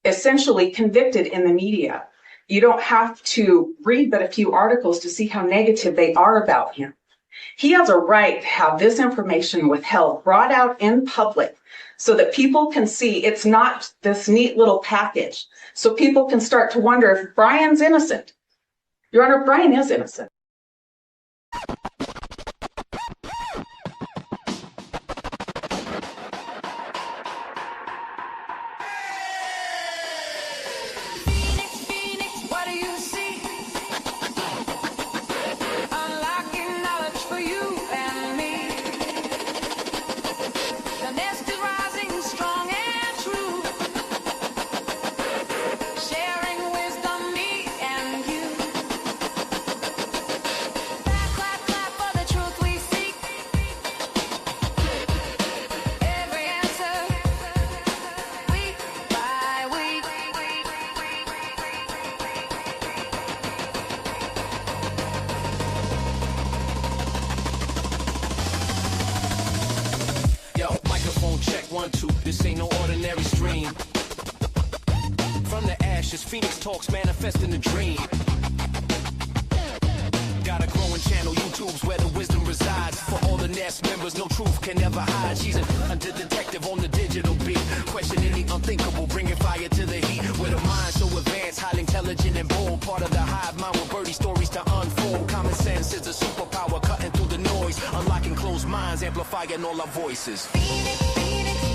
essentially convicted in the media. You don't have to read but a few articles to see how negative they are about him. He has a right to have this information withheld, brought out in public, so that people can see it's not this neat little package. So people can start to wonder if Brian's innocent. Your Honor, Brian is innocent. This ain't no ordinary stream. From the ashes, Phoenix talks manifest in a dream. Got a growing channel, YouTube's where the wisdom resides. For all the Nest members, no truth can ever hide. She's an under-detective on the digital beat, questioning the unthinkable, bringing fire to the heat. With a mind so advanced, highly intelligent and bold, part of the hive mind with birdie stories to unfold. Common sense is a superpower, cutting through the noise, unlocking closed minds, amplifying all our voices. Phoenix,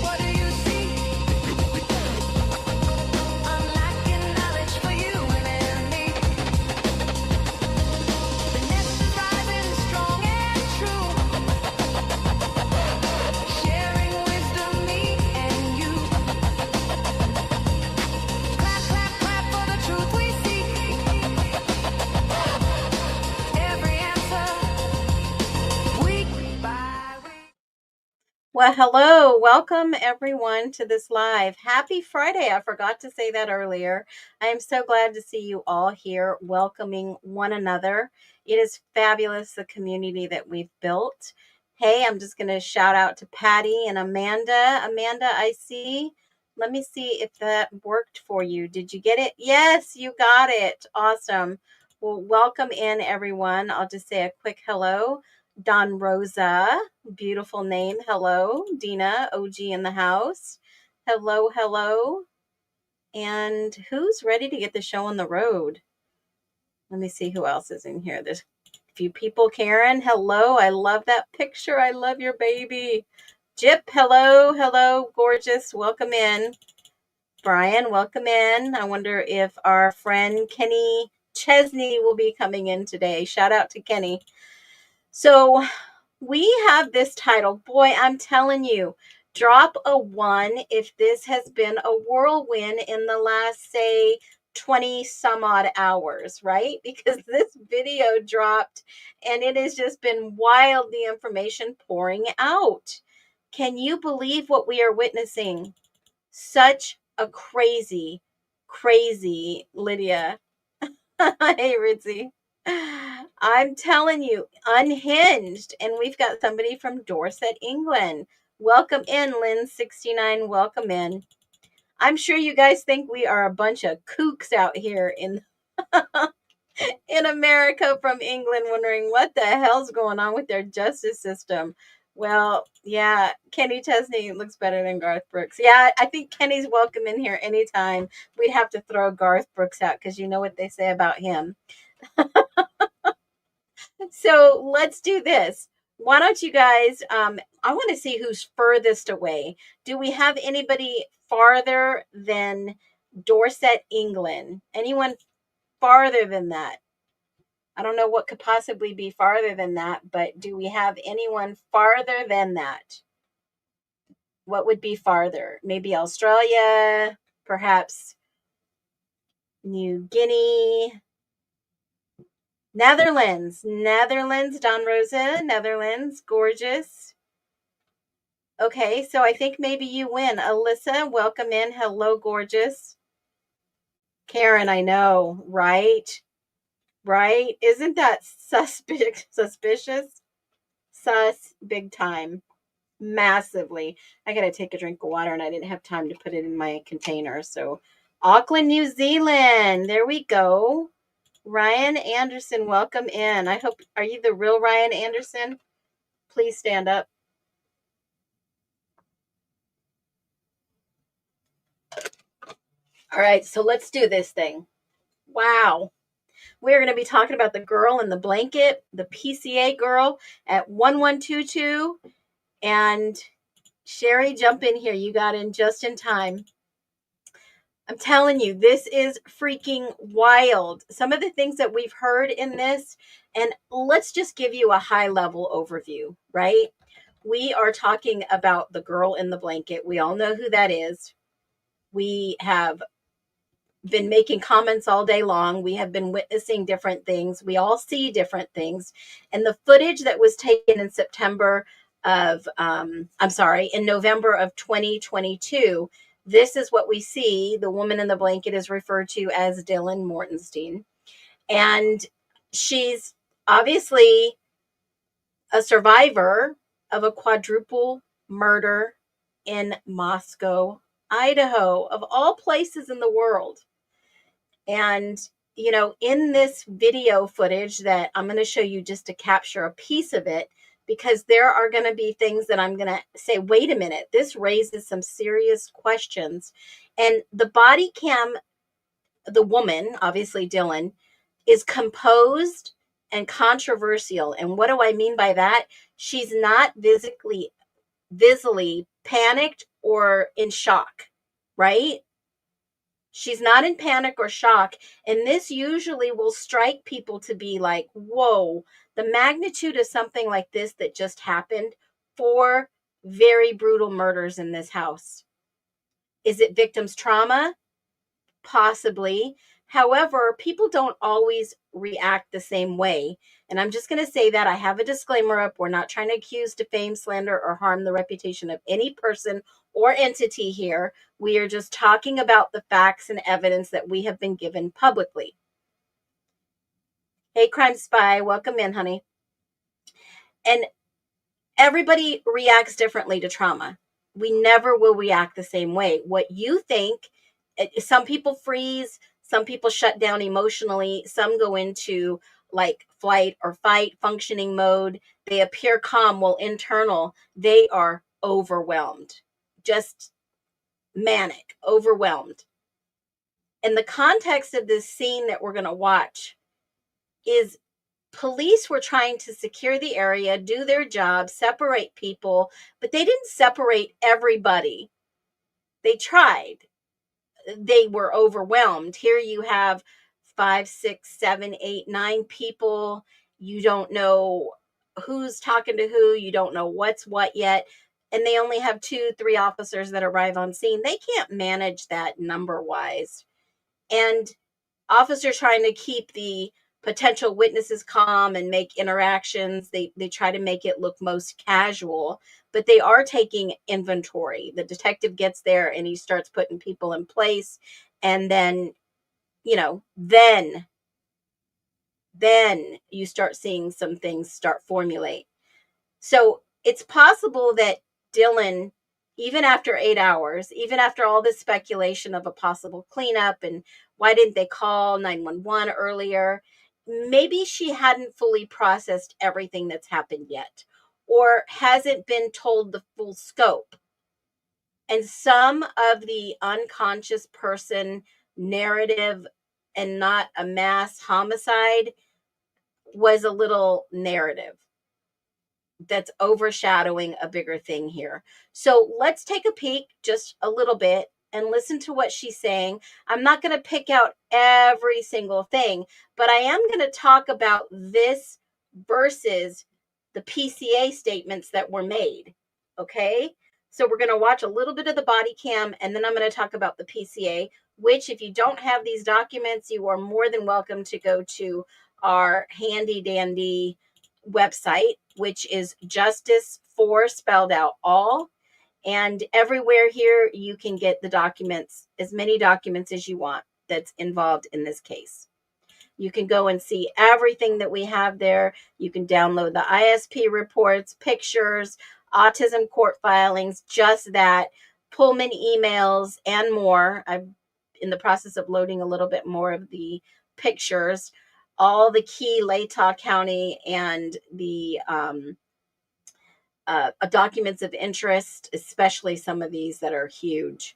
what do you see? Unlocking knowledge for you and me. The nest is rising strong and true, sharing wisdom, me and you. Clap, clap, clap for the truth we seek. Every answer, week by week. Well, hello. Welcome everyone to this live. Happy Friday. I forgot to say that earlier. I am so glad to see you all here welcoming one another. It is fabulous, the community that we've built. Hey, I'm just going to shout out to Patty and Amanda. Amanda, I see. Let me see if that worked for you. Did you get it? Yes, you got it. Awesome. Well, welcome in everyone. I'll just say a quick hello. Don Rosa, beautiful name. Hello, Dina, OG in the house. Hello, hello. And who's ready to get the show on the road? Let me see who else is in here. There's a few people. Karen, hello. I love that picture. I love your baby. Jip, hello, hello, gorgeous. Welcome in. Brian, welcome in. I wonder if our friend Kenny Chesney will be coming in today. Shout out to Kenny. So we have this title. Boy, I'm telling you, drop a 1 if this has been a whirlwind in the last, say, 20 some odd hours, right? Because this video dropped and it has just been wild, the information pouring out. Can you believe what we are witnessing? Such a crazy, Lydia. Hey, Ritzy. I'm telling you, unhinged. And we've got somebody from Dorset, England. Welcome in, Lynn69. Welcome in. I'm sure you guys think we are a bunch of kooks out here in in America from England, wondering what the hell's going on with their justice system. Well, yeah, Kenny Chesney looks better than Garth Brooks. Yeah, I think Kenny's welcome in here anytime. We'd have to throw Garth Brooks out because you know what they say about him. So let's do this. Why don't you guys, I want to see who's furthest away. Do we have anybody farther than Dorset, England? Anyone farther than that? I don't know what could possibly be farther than that, but do we have anyone farther than that? What would be farther? Maybe Australia, perhaps New Guinea, Netherlands, Don Rosa, Netherlands, gorgeous. Okay, so I think maybe you win. Alyssa, welcome in. Hello, gorgeous. Karen, I know, right? Right? Isn't that suspicious? Sus, big time. Massively. I got to take a drink of water and I didn't have time to put it in my container. So Auckland, New Zealand. There we go. Ryan Anderson, welcome in. I hope, are you the real Ryan Anderson? Please stand up. All right, so let's do this thing. Wow. We're going to be talking about the girl in the blanket, the PCA girl at 1122. And Sherry, jump in here. You got in just in time. I'm telling you, this is freaking wild. Some of the things that we've heard in this, and let's just give you a high level overview, right? We are talking about the girl in the blanket. We all know who that is. We have been making comments all day long. We have been witnessing different things. We all see different things. And the footage that was taken in in November of 2022, this is what we see. The woman in the blanket is referred to as Dylan Mortensen. And she's obviously a survivor of a quadruple murder in Moscow, Idaho, of all places in the world. And, you know, in this video footage that I'm going to show you just to capture a piece of it, because there are going to be things that I'm going to say, wait a minute, this raises some serious questions. And the body cam, the woman, obviously Dylan, is composed and controversial. And what do I mean by that? She's not visibly panicked or in shock, right? She's not in panic or shock. And this usually will strike people to be like, whoa, the magnitude of something like this that just happened, 4 very brutal murders in this house. Is it victim's trauma? Possibly. However, people don't always react the same way. And I'm just going to say that I have a disclaimer up. We're not trying to accuse, defame, slander, or harm the reputation of any person or entity here. We are just talking about the facts and evidence that we have been given publicly. Hey, Crime Spy, welcome in, honey. And everybody reacts differently to trauma. We never will react the same way. What you think, some people freeze, some people shut down emotionally, some go into like flight or fight functioning mode. They appear calm while internal, they are overwhelmed, just manic, overwhelmed. And the context of this scene that we're going to watch is police were trying to secure the area, do their job, separate people, but they didn't separate everybody. They tried. They were overwhelmed. Here you have 5, 6, 7, 8, 9 people. You don't know who's talking to who. You don't know what's what yet. And they only have 2, 3 officers that arrive on scene. They can't manage that number-wise. And officers trying to keep the potential witnesses calm and make interactions. They try to make it look most casual, but they are taking inventory. The detective gets there and he starts putting people in place. And then, you know, then you start seeing some things start formulate. So it's possible that Dylan, even after 8 hours, even after all this speculation of a possible cleanup and why didn't they call 911 earlier, maybe she hadn't fully processed everything that's happened yet, or hasn't been told the full scope. And some of the unconscious person narrative and not a mass homicide was a little narrative that's overshadowing a bigger thing here. So let's take a peek just a little bit and listen to what she's saying. I'm not going to pick out every single thing, but I am going to talk about this versus the PCA statements that were made. Okay? So we're going to watch a little bit of the body cam, and then I'm going to talk about the PCA, which if you don't have these documents, you are more than welcome to go to our handy dandy website, which is justice for spelled out all. And everywhere here, you can get the documents, as many documents as you want that's involved in this case. You can go and see everything that we have there. You can download the ISP reports, pictures, autism court filings, just that, Pullman emails, and more. in the process of loading a little bit more of the pictures, all the key Latah County and the documents of interest, especially some of these that are huge.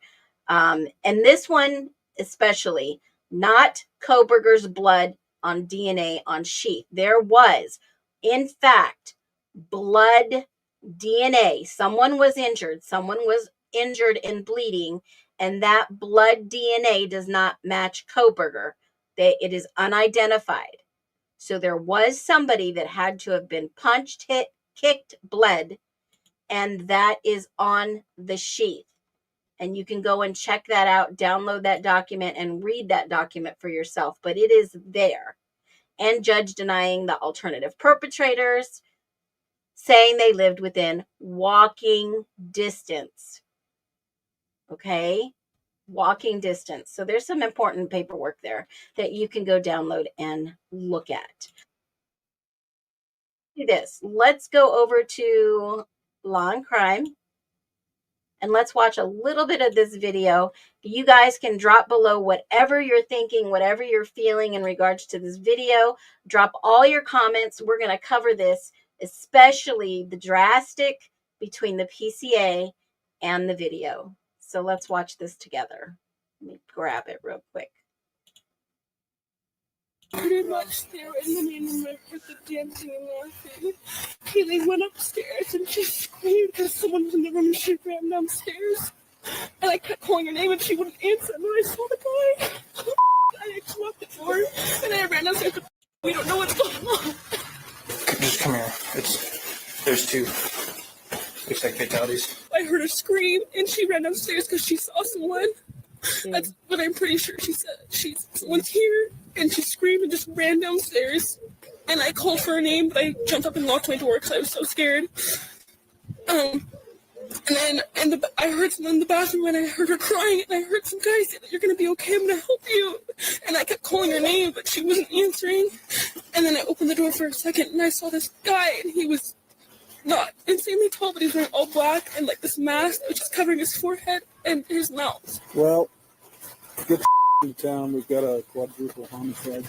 And this one especially, not Koberger's blood on DNA on sheath. There was, in fact, blood DNA. Someone was injured and bleeding, and that blood DNA does not match Koberger. It is unidentified. So there was somebody that had to have been punched, hit, kicked, bled, and that is on the sheath. And you can go and check that out, download that document, and read that document for yourself. But it is there. And judge denying the alternative perpetrators, saying they lived within walking distance. Okay? Walking distance. So there's some important paperwork there that you can go download and look at. Do this. Let's go over to Law and Crime. And let's watch a little bit of this video. You guys can drop below whatever you're thinking, whatever you're feeling in regards to this video. Drop all your comments. We're going to cover this, especially the drastic between the PCA and the video. So let's watch this together. Let me grab it real quick. Pretty much they were in the meeting room with the dancing and laughing. Kaylee went upstairs and she screamed because someone was in the room and she ran downstairs. And I kept calling her name and she wouldn't answer. And then I saw the guy. I just locked the door and I ran downstairs. We don't know what's going on. Just come here. There's two. Looks like fatalities. I heard her scream and she ran downstairs because she saw someone. That's what I'm pretty sure she said. Someone's here. And she screamed and just ran downstairs. And I called for her name, but I jumped up and locked my door because I was so scared. And then I heard someone in the bathroom and I heard her crying. And I heard some guy say that you're going to be okay, I'm going to help you. And I kept calling her name, but she wasn't answering. And then I opened the door for a second and I saw this guy. And he was not insanely tall, but he was wearing all black and like this mask, which is covering his forehead and his mouth. Well, get in town. We've got a quadruple homicide.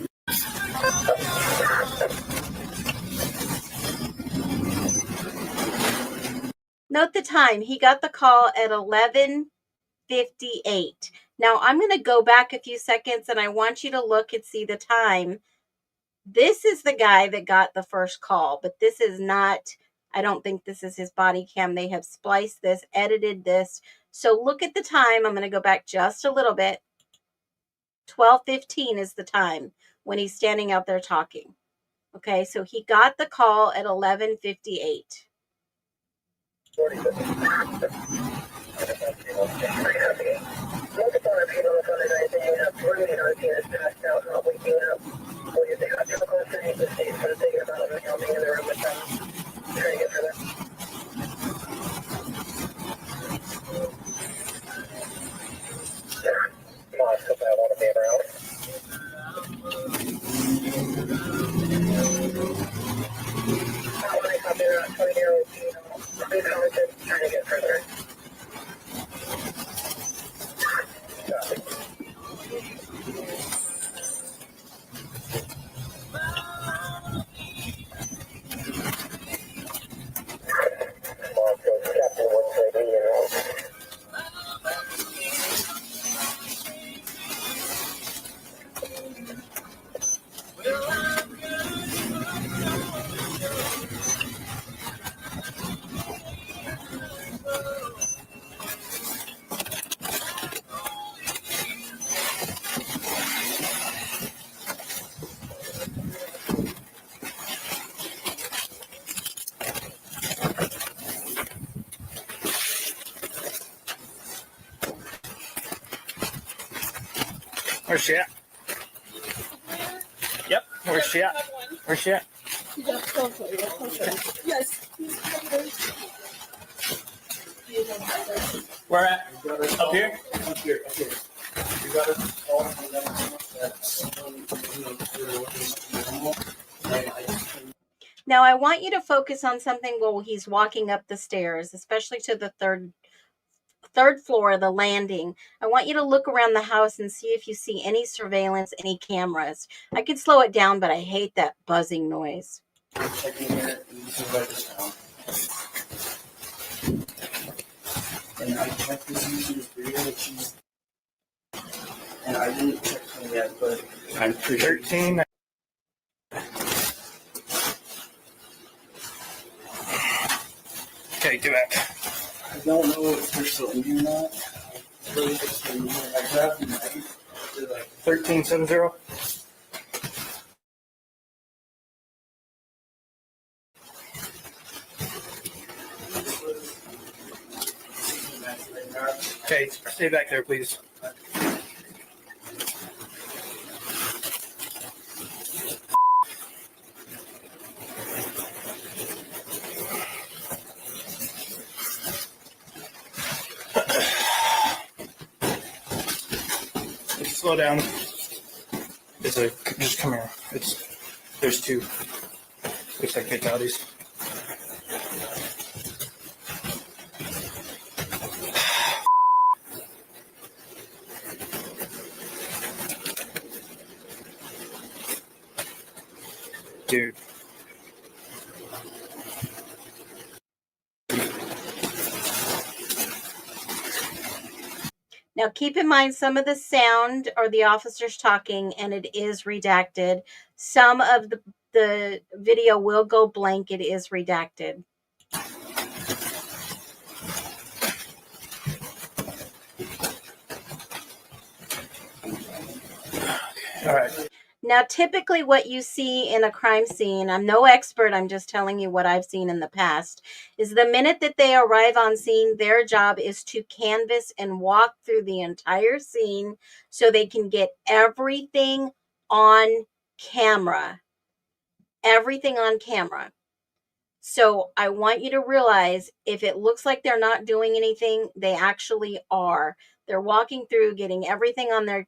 Note the time. He got the call at 11:58. Now I'm going to go back a few seconds and I want you to look and see the time. This is the guy that got the first call, but this is not, I don't think this is his body cam. They have spliced this, edited this. So look at the time. I'm going to go back just a little bit. 12:15 is the time when he's standing out there talking. Okay, so he got the call at 11:58. Where's she at? Yep. Where's she at? Where's she at? Yes. Where at? Up here? Up here. You got it all. Now I want you to focus on something while he's walking up the stairs, especially to the third floor, the landing. I want you to look around the house and see if you see any surveillance, any cameras. I could slow it down, but I hate that buzzing noise. Checking here, and this is what I just found. And I checked this user's video, and I didn't check them yet, but I'm pretty 13. Okay, do it. I don't know if they're still in here or not. I grabbed the knife. 1370. Okay, stay back there, please. Slow down. Just come here. There's two. Looks like fatalities. Dude. Now, keep in mind, some of the sound are the officers talking, and it is redacted. Some of the video will go blank. It is redacted. All right. Now, typically what you see in a crime scene, I'm no expert, I'm just telling you what I've seen in the past, is the minute that they arrive on scene, their job is to canvass and walk through the entire scene so they can get everything on camera. Everything on camera. So I want you to realize if it looks like they're not doing anything, they actually are. They're walking through, getting everything on their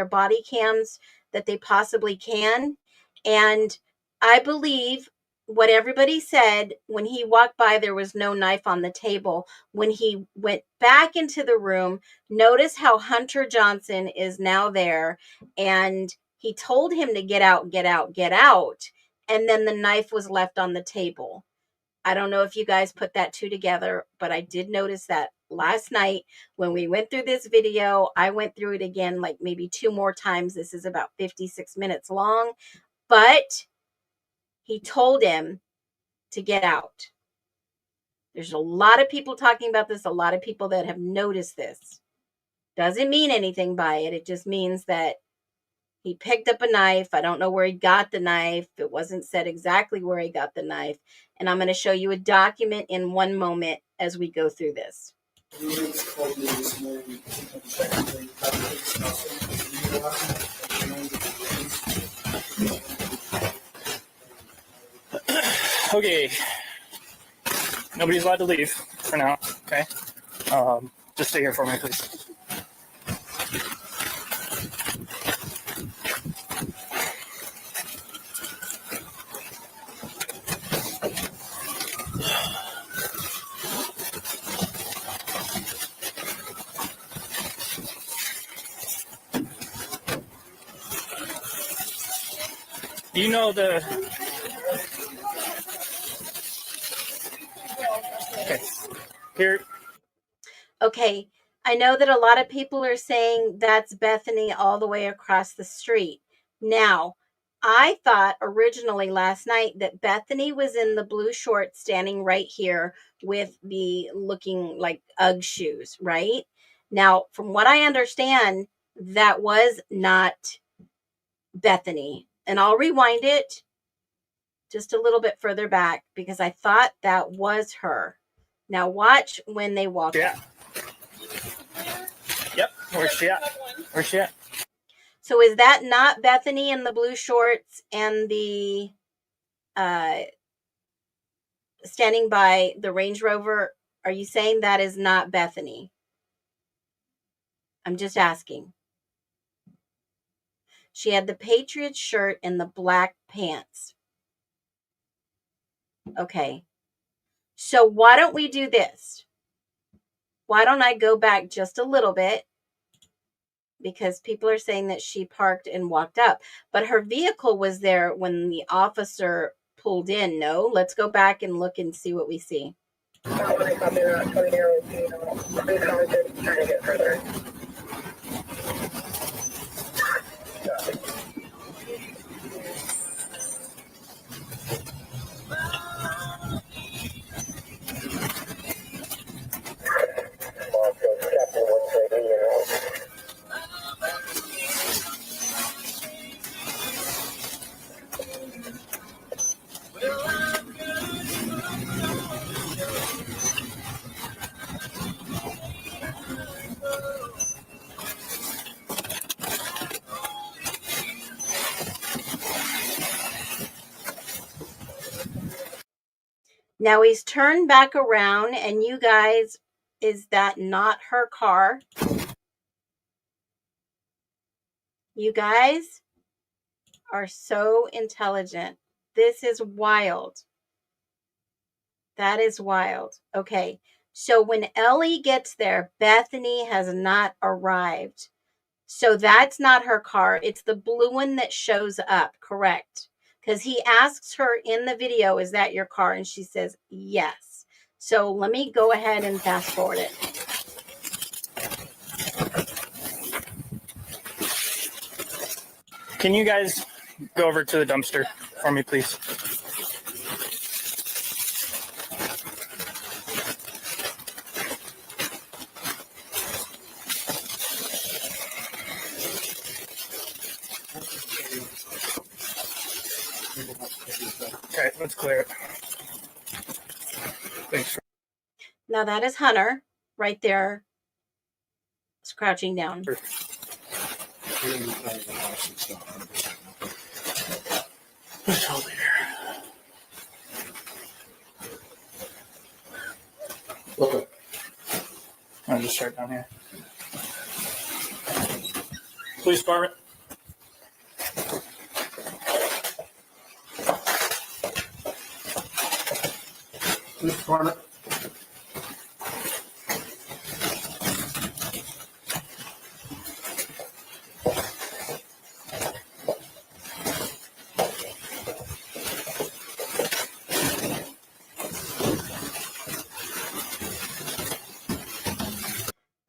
body cams that they possibly can. And I believe what everybody said when he walked by, there was no knife on the table. When he went back into the room, notice how Hunter Johnson is now there. And he told him to get out, get out, get out. And then the knife was left on the table. I don't know if you guys put that two together, but I did notice that last night when we went through this video. I went through it again like maybe 2 more times. This is about 56 minutes long, but he told him to get out. There's a lot of people talking about this, a lot of people that have noticed this. Doesn't mean anything by it. It just means that he picked up a knife. I don't know where he got the knife. It wasn't said exactly where he got the knife. And I'm going to show you a document in one moment as we go through this. Okay. Nobody's allowed to leave for now, okay? Just stay here for me, please. Do you know the... Okay. Here. Okay. I know that a lot of people are saying that's Bethany all the way across the street. Now, I thought originally last night that Bethany was in the blue shorts standing right here with the looking like Ugg shoes, right? Now, from what I understand, that was not Bethany. And I'll rewind it just a little bit further back because I thought that was her. Now watch when they walk Yeah. in. Yep. Where's she at? Where's she at? So is that not Bethany in the blue shorts and the standing by the Range Rover? Are you saying that is not Bethany? I'm just asking. She had the Patriot shirt and the black pants. Okay. So why don't we do this? Why don't I go back just a little bit? Because people are saying that she parked and walked up, but her vehicle was there when the officer pulled in. No, let's go back and look and see what we see. Now he's turned back around, and you guys, is that not her car? You guys are so intelligent. This is wild. That is wild. Okay, so when Ellie gets there, Bethany has not arrived. So that's not her car. It's the blue one that shows up, correct? Because he asks her in the video, is that your car? And she says, yes. So let me go ahead and fast forward it. Can you guys go over to the dumpster for me, please? Okay, let's clear it. Thanks. Now that is Hunter right there, crouching down. Okay. I'll just start down here. Police department. Police department.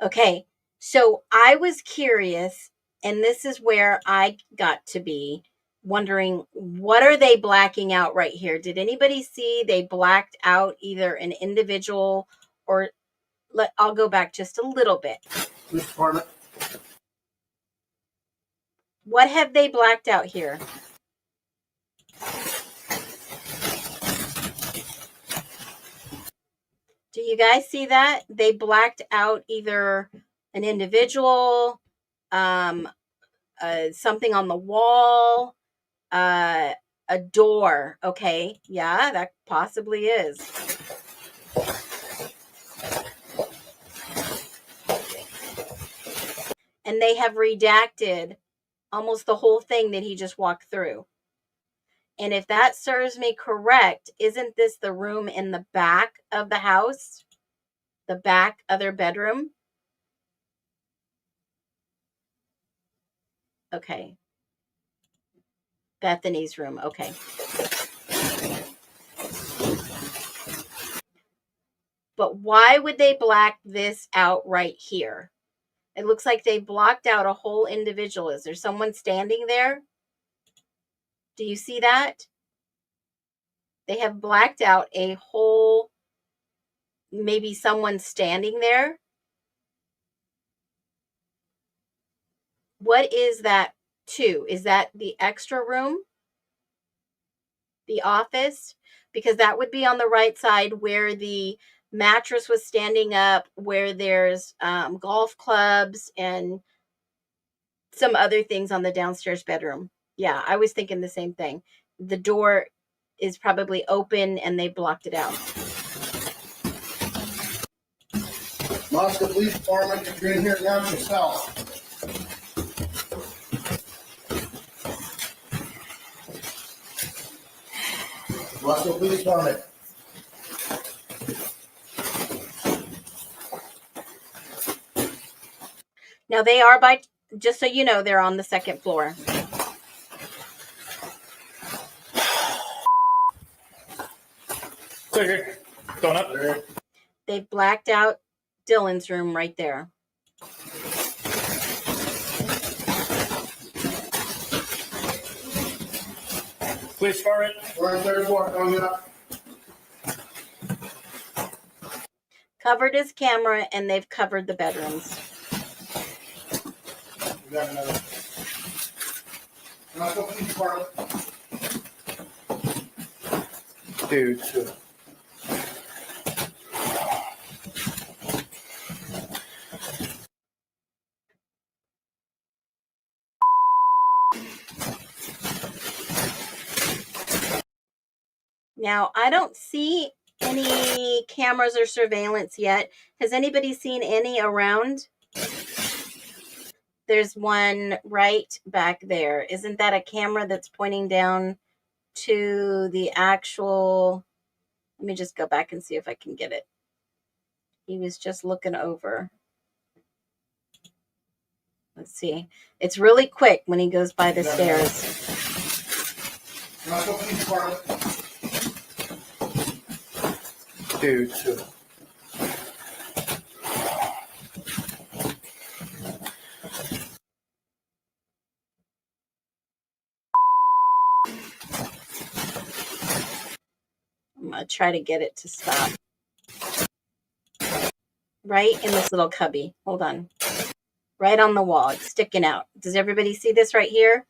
Okay, so I was curious, and this is where I got to be wondering, what are they blacking out right here? Did anybody see they blacked out either an individual or I'll go back just a little bit. Police department. What have they blacked out here? Do you guys see that? They blacked out either an individual, something on the wall, a door. Okay, yeah, that possibly is. And they have redacted almost the whole thing that he just walked through. And if that serves me correct, isn't this the room in the back of the house? The back other bedroom? Okay. Bethany's room. Okay. But why would they black this out right here? It looks like they blocked out a whole individual. Is there someone standing there? Do you see that? They have blacked out a whole, maybe someone standing there. What is that too? Is that the extra room? The office? Because that would be on the right side where the mattress was standing up, where there's golf clubs and some other things on the downstairs bedroom. Yeah, I was thinking the same thing. The door is probably open and they blocked it out. Moscow Police Department, if you're in here, announce yourself. Moscow Police Department. Now they are just so you know, they're on the second floor. Clear here. Going up there. They've blacked out Dylan's room right there. Please far right. We're on third floor. Going up. Covered his camera, and they've covered the bedrooms. We got another. Not going too far. Dude. Now, I don't see any cameras or surveillance yet. Has anybody seen any around? There's one right back there. Isn't that a camera that's pointing down to the actual... Let me just go back and see if I can get it. He was just looking over. Let's see. It's really quick when he goes by the stairs. Not going too far. Dude. I'm going to try to get it to stop. Right in this little cubby. Hold on. Right on the wall. It's sticking out. Does everybody see this right here?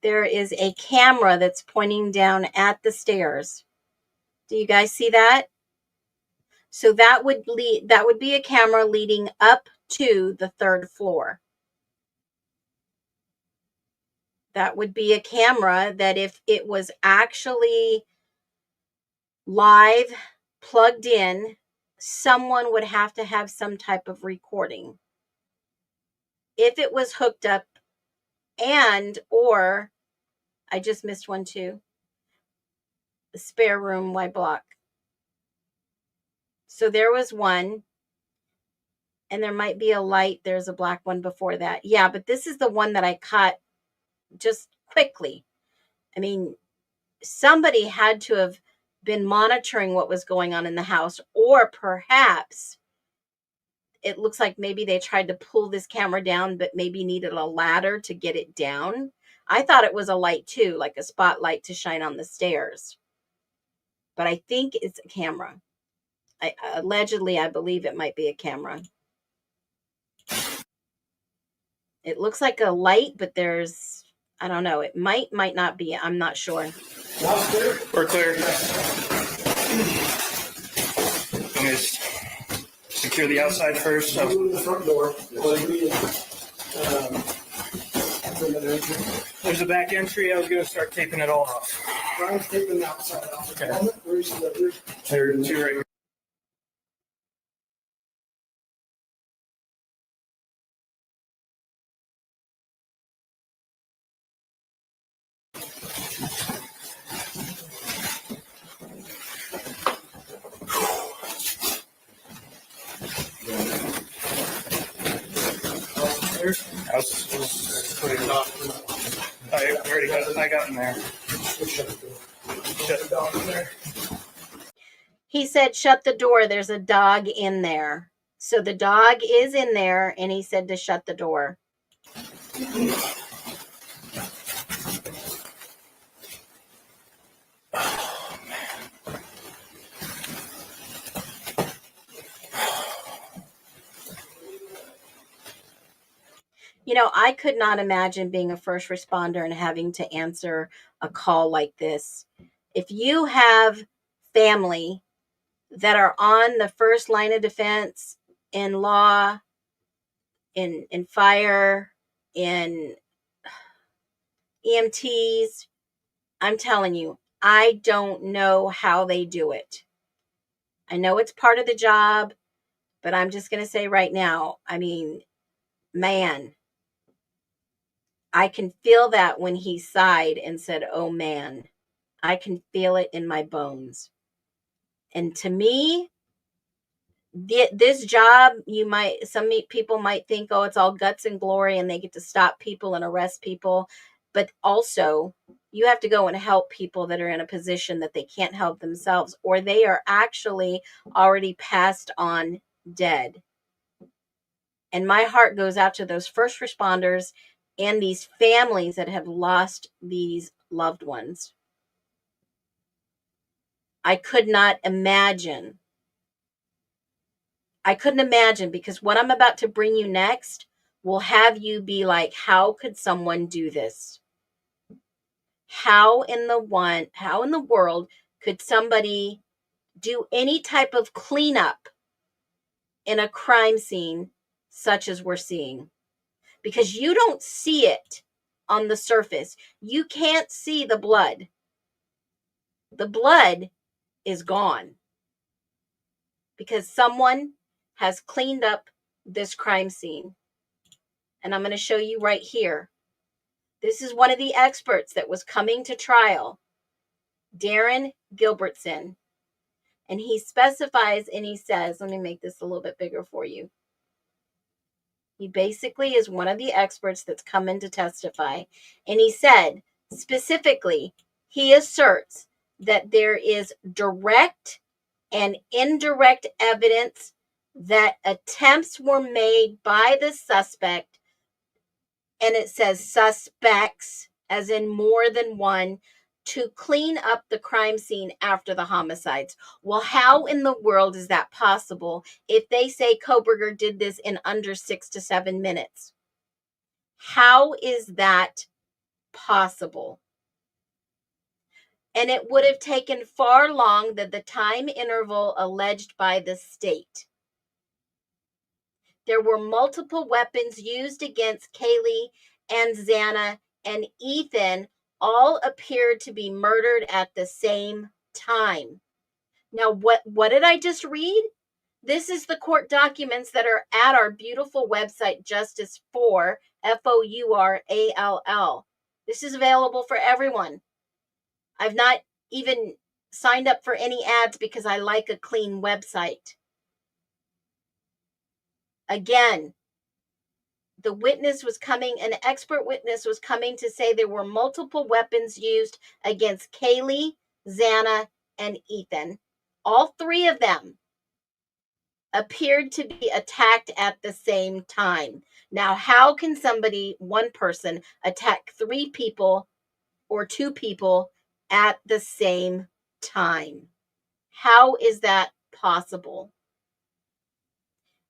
There is a camera that's pointing down at the stairs. Do you guys see that? So that would be a camera leading up to the third floor. That would be a camera that if it was actually live, plugged in, someone would have to have some type of recording. If it was hooked up or I just missed one too. The spare room Y block. So there was one. And there might be a light. There's a black one before that. Yeah, but this is the one that I caught just quickly. I mean, somebody had to have been monitoring what was going on in the house, or perhaps it looks like maybe they tried to pull this camera down, but maybe needed a ladder to get it down. I thought it was a light too, like a spotlight to shine on the stairs. But I think it's a camera. Allegedly, I believe it might be a camera. It looks like a light, but there's, I don't know. It might not be. I'm not sure. We're clear. Let me just secure the outside first. So. The front door. There's a back entry. I was going to start taping it all off. Brian's taping the outside off. Okay. Where's the... There are two right here. I got in there. Shut the dog in there. He said, shut the door. There's a dog in there. So the dog is in there, and he said to shut the door. You know, I could not imagine being a first responder and having to answer a call like this. If you have family that are on the first line of defense in law, in fire, in EMTs, I'm telling you, I don't know how they do it. I know it's part of the job, but I'm just going to say right now, I mean, man, I can feel that when he sighed and said, oh man, I can feel it in my bones. And to me, this job, some people might think, oh, it's all guts and glory and they get to stop people and arrest people. But also, you have to go and help people that are in a position that they can't help themselves, or they are actually already passed on dead. And my heart goes out to those first responders and these families that have lost these loved ones. I could not imagine. I couldn't imagine, because what I'm about to bring you next will have you be like, how could someone do this? How in the world could somebody do any type of cleanup in a crime scene such as we're seeing? Because you don't see it on the surface. You can't see the blood. The blood is gone because someone has cleaned up this crime scene. And I'm going to show you right here. This is one of the experts that was coming to trial, Darren Gilbertson. And he specifies and he says, let me make this a little bit bigger for you. He basically is one of the experts that's come in to testify. And he said, specifically, he asserts that there is direct and indirect evidence that attempts were made by the suspect, and it says suspects, as in more than one, to clean up the crime scene after the homicides. Well, how in the world is that possible if they say Kohberger did this in under 6 to 7 minutes? How is that possible? And it would have taken far long than the time interval alleged by the state. There were multiple weapons used against Kaylee and Xana and Ethan. All appeared to be murdered at the same time. Now, what did I just read? This is the court documents that are at our beautiful website, Justice for, FOURALL. This is available for everyone. I've not even signed up for any ads because I like a clean website. Again, the witness was coming, an expert witness was coming to say there were multiple weapons used against Kaylee, Xana, and Ethan. All three of them appeared to be attacked at the same time. Now, how can one person, attack 3 people or 2 people at the same time? How is that possible?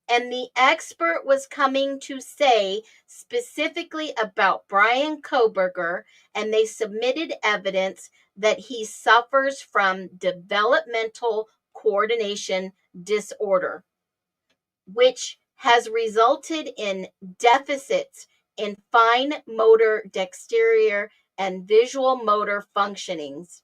And the expert was coming to say specifically about Brian Kohberger, and they submitted evidence that he suffers from developmental coordination disorder, which has resulted in deficits in fine motor dexterity and visual motor functionings.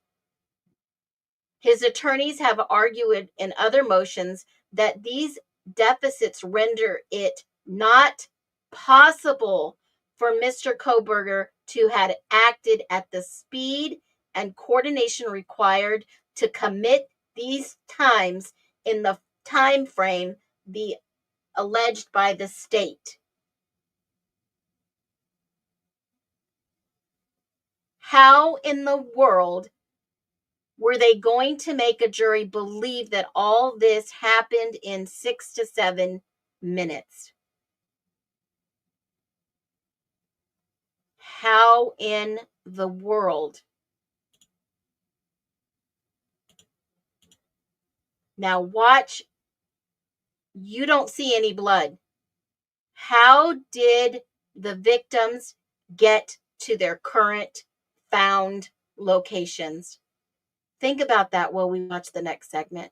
His attorneys have argued in other motions that these deficits render it not possible for Mr. Kohberger to have acted at the speed and coordination required to commit these crimes in the time frame alleged by the state. How in the world were they going to make a jury believe that all this happened in 6 to 7 minutes? How in the world? Now watch. You don't see any blood. How did the victims get to their current found locations? Think about that while we watch the next segment.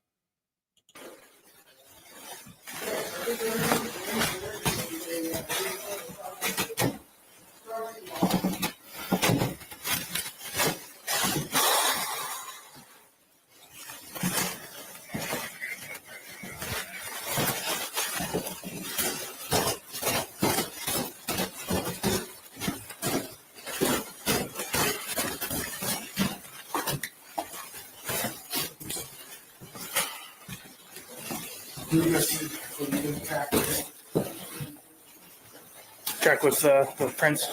Check with Prince.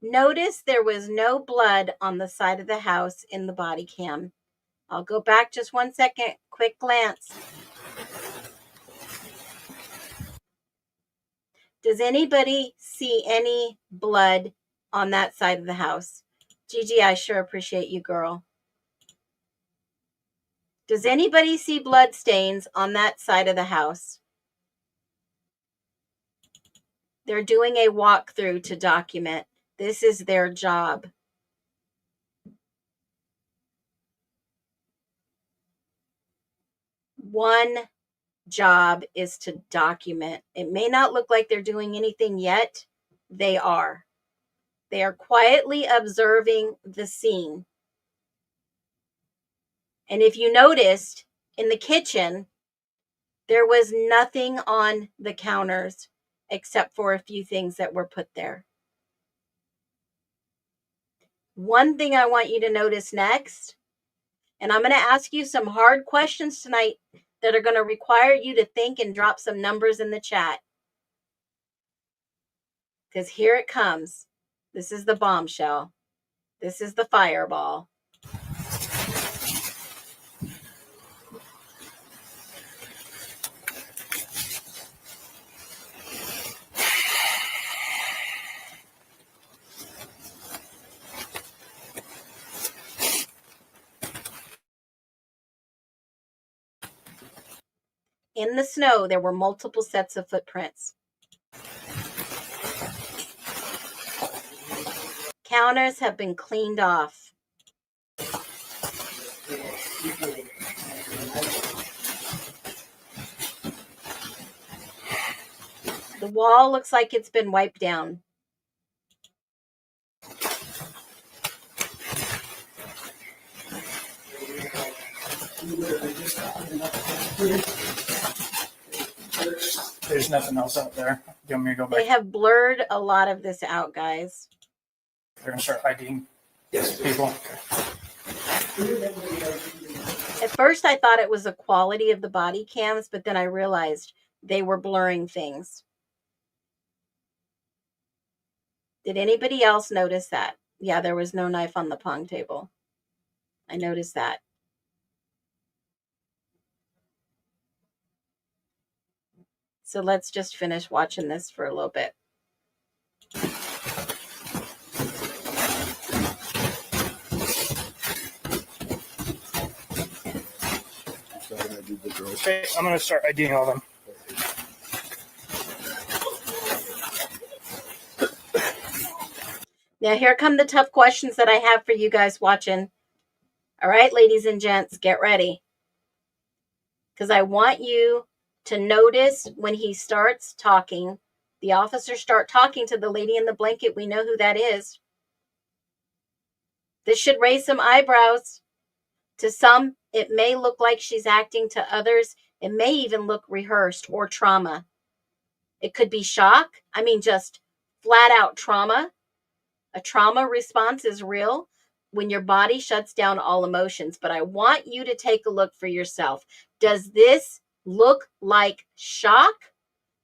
Notice there was no blood on the side of the house in the body cam. I'll go back just 1 second. Quick glance. Does anybody see any blood on that side of the house? Gigi, I sure appreciate you, girl. Does anybody see blood stains on that side of the house? They're doing a walkthrough to document. This is their job. One job is to document. It may not look like they're doing anything yet. They are. They are quietly observing the scene. And if you noticed, in the kitchen, there was nothing on the counters except for a few things that were put there. One thing I want you to notice next, and I'm going to ask you some hard questions tonight that are going to require you to think and drop some numbers in the chat. Because here it comes. This is the bombshell. This is the fireball. In the snow, there were multiple sets of footprints. Counters have been cleaned off. The wall looks like it's been wiped down. There's nothing else out there. Do you want me to go back? They have blurred a lot of this out, guys. They're going to start IDing people. At first, I thought it was the quality of the body cams, but then I realized they were blurring things. Did anybody else notice that? Yeah, there was no knife on the pong table. I noticed that. So let's just finish watching this for a little bit. Okay, I'm going to start IDing all of them. Now, here come the tough questions that I have for you guys watching. All right, ladies and gents, get ready. Because I want you to notice when he starts talking, the officers start talking to the lady in the blanket. We know who that is. This should raise some eyebrows. To some, it may look like she's acting. To others, it may even look rehearsed or trauma. It could be shock. I mean, just flat out trauma. A trauma response is real when your body shuts down all emotions. But I want you to take a look for yourself. Does this look like shock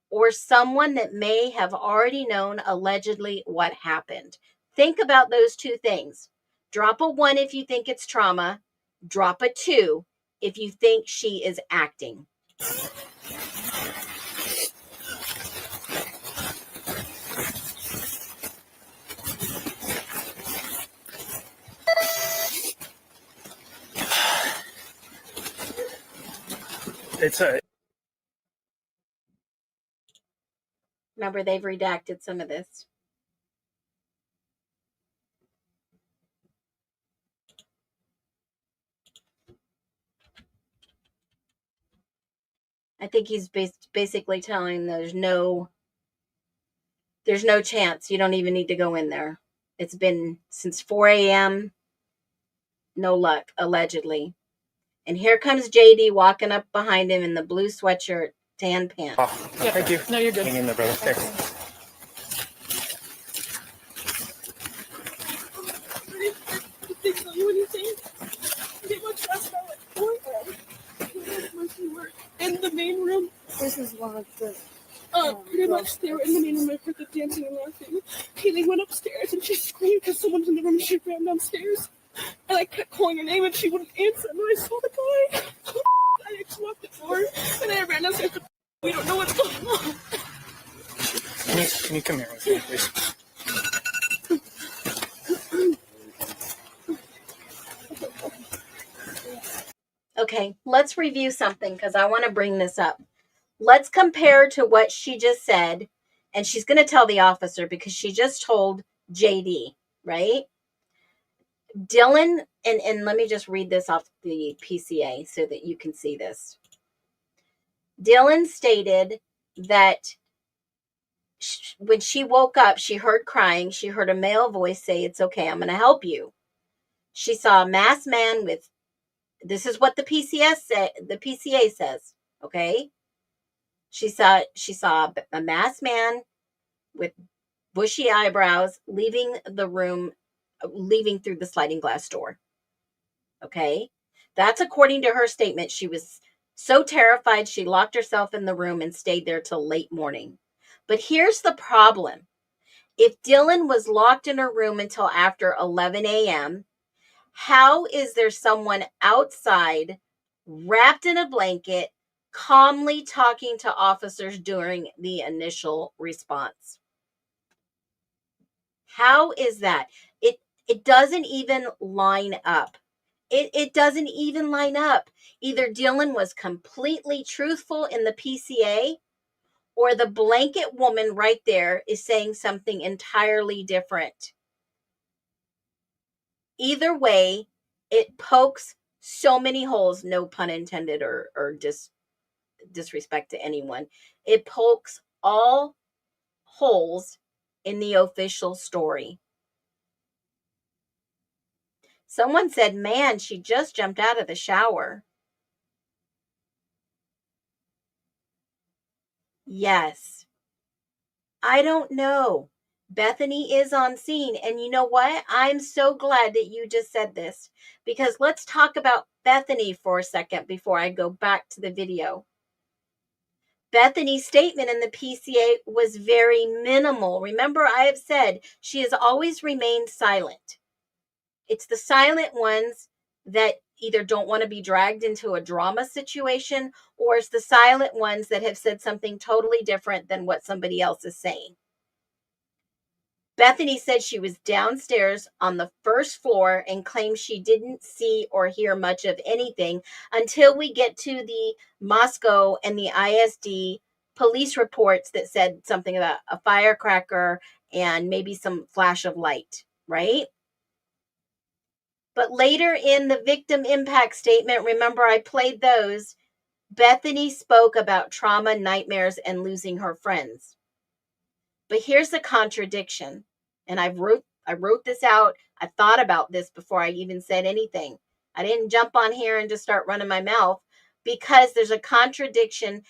or someone that may have already known allegedly what happened? Think about those two things. Drop a 1 if you think it's trauma. Drop a 2 if you think she is acting. Remember, they've redacted some of this. I think he's basically telling there's no chance. You don't even need to go in there. It's been since 4 a.m. No luck, allegedly. And here comes JD walking up behind him in the blue sweatshirt, tan pants. Oh, thank you. No, you're good. Hang in there, brother. Thanks. They tell you anything? They much less about like 4 a.m. were in the main room. This is one of the. Pretty much they were in the main room. I heard the dancing and laughing. Kaylee went upstairs and she screamed because someone's in the room. She ran downstairs. And I kept calling her name and she wouldn't answer. And I saw the guy. I locked the door and I ran downstairs. We don't know what's going on. Can you come here with me, please? Okay, let's review something because I want to bring this up. Let's compare to what she just said. And she's going to tell the officer because she just told JD, right? Dylan, and let me just read this off the PCA so that you can see this. Dylan stated that when she woke up, she heard crying. She heard a male voice say, "It's okay, I'm going to help you." She saw a masked man with, this is what the PCA says, okay? She saw a masked man with bushy eyebrows leaving the room, leaving through the sliding glass door. Okay? That's according to her statement. She was so terrified she locked herself in the room and stayed there till late morning. But here's the problem. If Dylan was locked in her room until after 11 a.m., how is there someone outside wrapped in a blanket calmly talking to officers during the initial response? How is that? It doesn't even line up. It doesn't even line up. Either Dylan was completely truthful in the PCA, or the blanket woman right there is saying something entirely different. Either way, it pokes so many holes, no pun intended, or disrespect to anyone. It pokes all holes in the official story. Someone said, "Man, she just jumped out of the shower." Yes. I don't know. Bethany is on scene. And you know what? I'm so glad that you just said this, because let's talk about Bethany for a second before I go back to the video. Bethany's statement in the PCA was very minimal. Remember, I have said she has always remained silent. It's the silent ones that either don't want to be dragged into a drama situation, or it's the silent ones that have said something totally different than what somebody else is saying. Bethany said she was downstairs on the first floor and claimed she didn't see or hear much of anything until we get to the Moscow and the ISD police reports that said something about a firecracker and maybe some flash of light, right? But later in the victim impact statement, remember I played those, Bethany spoke about trauma, nightmares, and losing her friends. But here's the contradiction. And I wrote this out. I thought about this before I even said anything. I didn't jump on here and just start running my mouth, because there's a contradiction.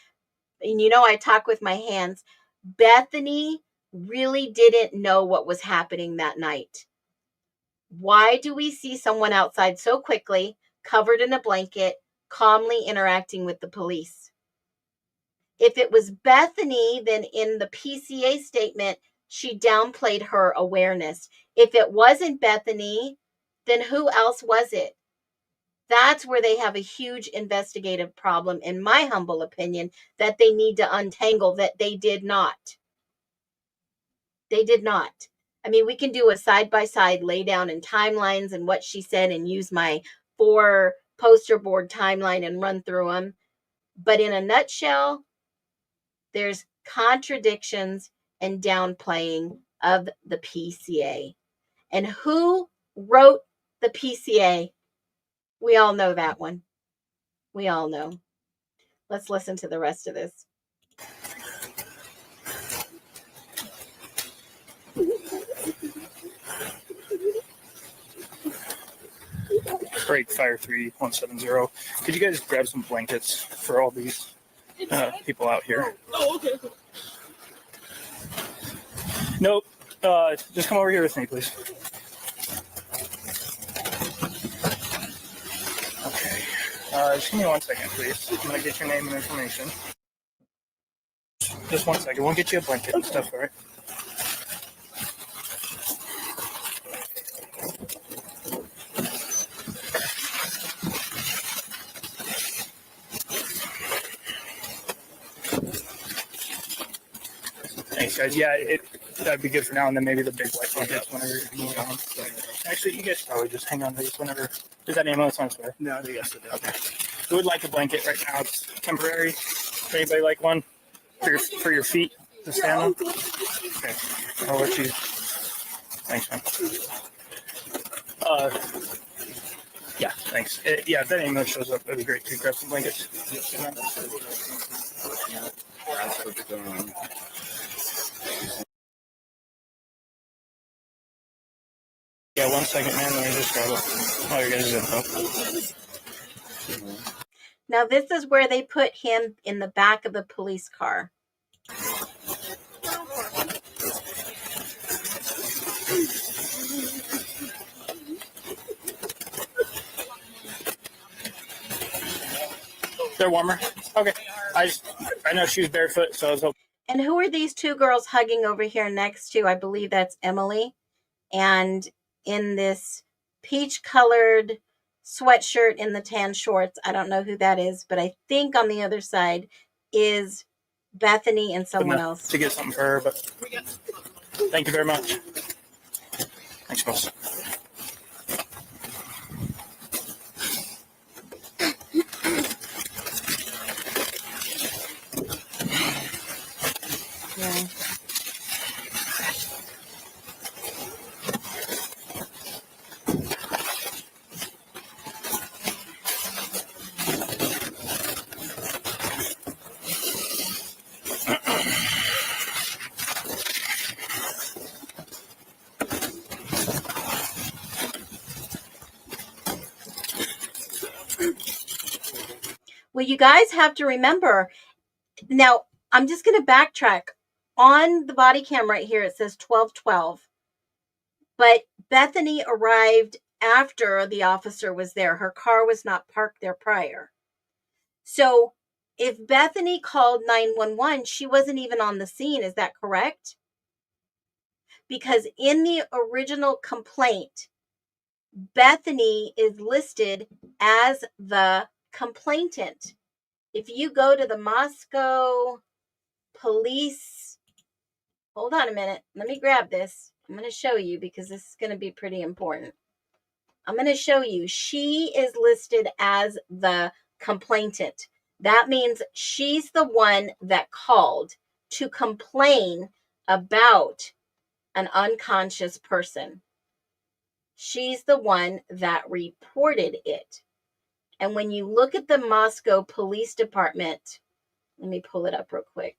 And you know, I talk with my hands. Bethany really didn't know what was happening that night. Why do we see someone outside so quickly, covered in a blanket, calmly interacting with the police? If it was Bethany, then in the PCA statement, she downplayed her awareness. If it wasn't Bethany, then who else was it? That's where they have a huge investigative problem, in my humble opinion, that they need to untangle, that they did not. They did not. I mean, we can do a side-by-side lay down in timelines and what she said and use my 4 poster board timeline and run through them. But in a nutshell, there's contradictions and downplaying of the PCA. And who wrote the PCA? We all know that one. We all know. Let's listen to the rest of this. Break Fire 3170. Could you guys grab some blankets for all these people out here? Oh, okay. Nope. Just come over here with me, please. Okay. Just give me 1 second, please. I'm going to get your name and information. Just 1 second. We'll get you a blanket and stuff, all right? Thanks, guys. Yeah, that'd be good for now, and then maybe the big white blankets whenever you move on. Actually, you guys probably just hang on to these whenever. Is that ambulance on its way? No, I think I said that. Okay. We would like a blanket right now. It's temporary. Anybody like one for your feet to stand on? Okay. I'll let you. Thanks, man. Yeah, thanks. Yeah, if that ambulance shows up, that'd be great to grab some blankets. Yeah, 1 second, man. Let me just grab all your guys' info. Now, this is where they put him in the back of the police car. They're warmer. Okay. I know she was barefoot, so I was hoping. And who are these two girls hugging over here next to? I believe that's Emily. And in this peach-colored sweatshirt in the tan shorts, I don't know who that is, but I think on the other side is Bethany and someone else. To get something for her, but thank you very much. Thanks, boss. Yeah. Well, you guys have to remember, now I'm just going to backtrack. On the body cam right here, it says 12:12. But Bethany arrived after the officer was there. Her car was not parked there prior. So if Bethany called 911, she wasn't even on the scene. Is that correct? Because in the original complaint, Bethany is listed as the complainant. If you go to the Moscow police, hold on a minute. Let me grab this. I'm going to show you because this is going to be pretty important. I'm going to show you. She is listed as the complainant. That means she's the one that called to complain about an unconscious person. She's the one that reported it. And when you look at the Moscow Police Department, let me pull it up real quick.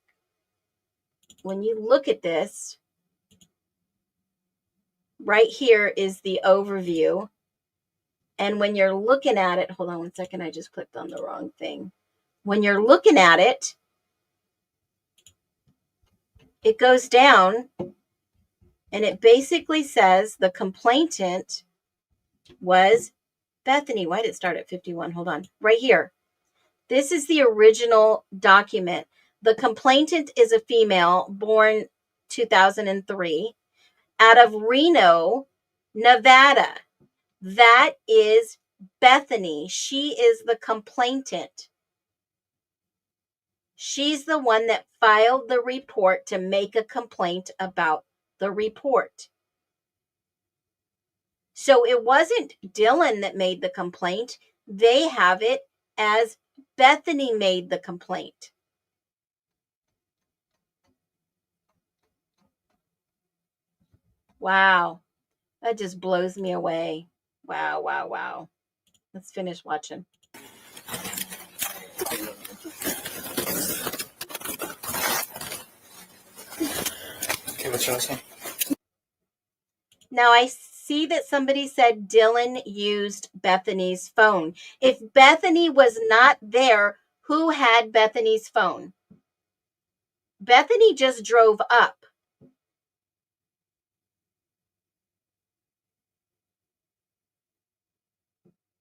When you look at this, right here is the overview. And when you're looking at it, hold on 1 second, I just clicked on the wrong thing. When you're looking at it, it goes down and it basically says the complainant was Bethany. Why did it start at 51? Hold on. Right here. This is the original document. The complainant is a female born 2003 out of Reno, Nevada. That is Bethany. She is the complainant. She's the one that filed the report to make a complaint about the report. So it wasn't Dylan that made the complaint. They have it as Bethany made the complaint. Wow. That just blows me away. Wow, wow, wow. Let's finish watching. Okay, what's your last name? Now I see that somebody said Dylan used Bethany's phone. If Bethany was not there, who had Bethany's phone? Bethany just drove up.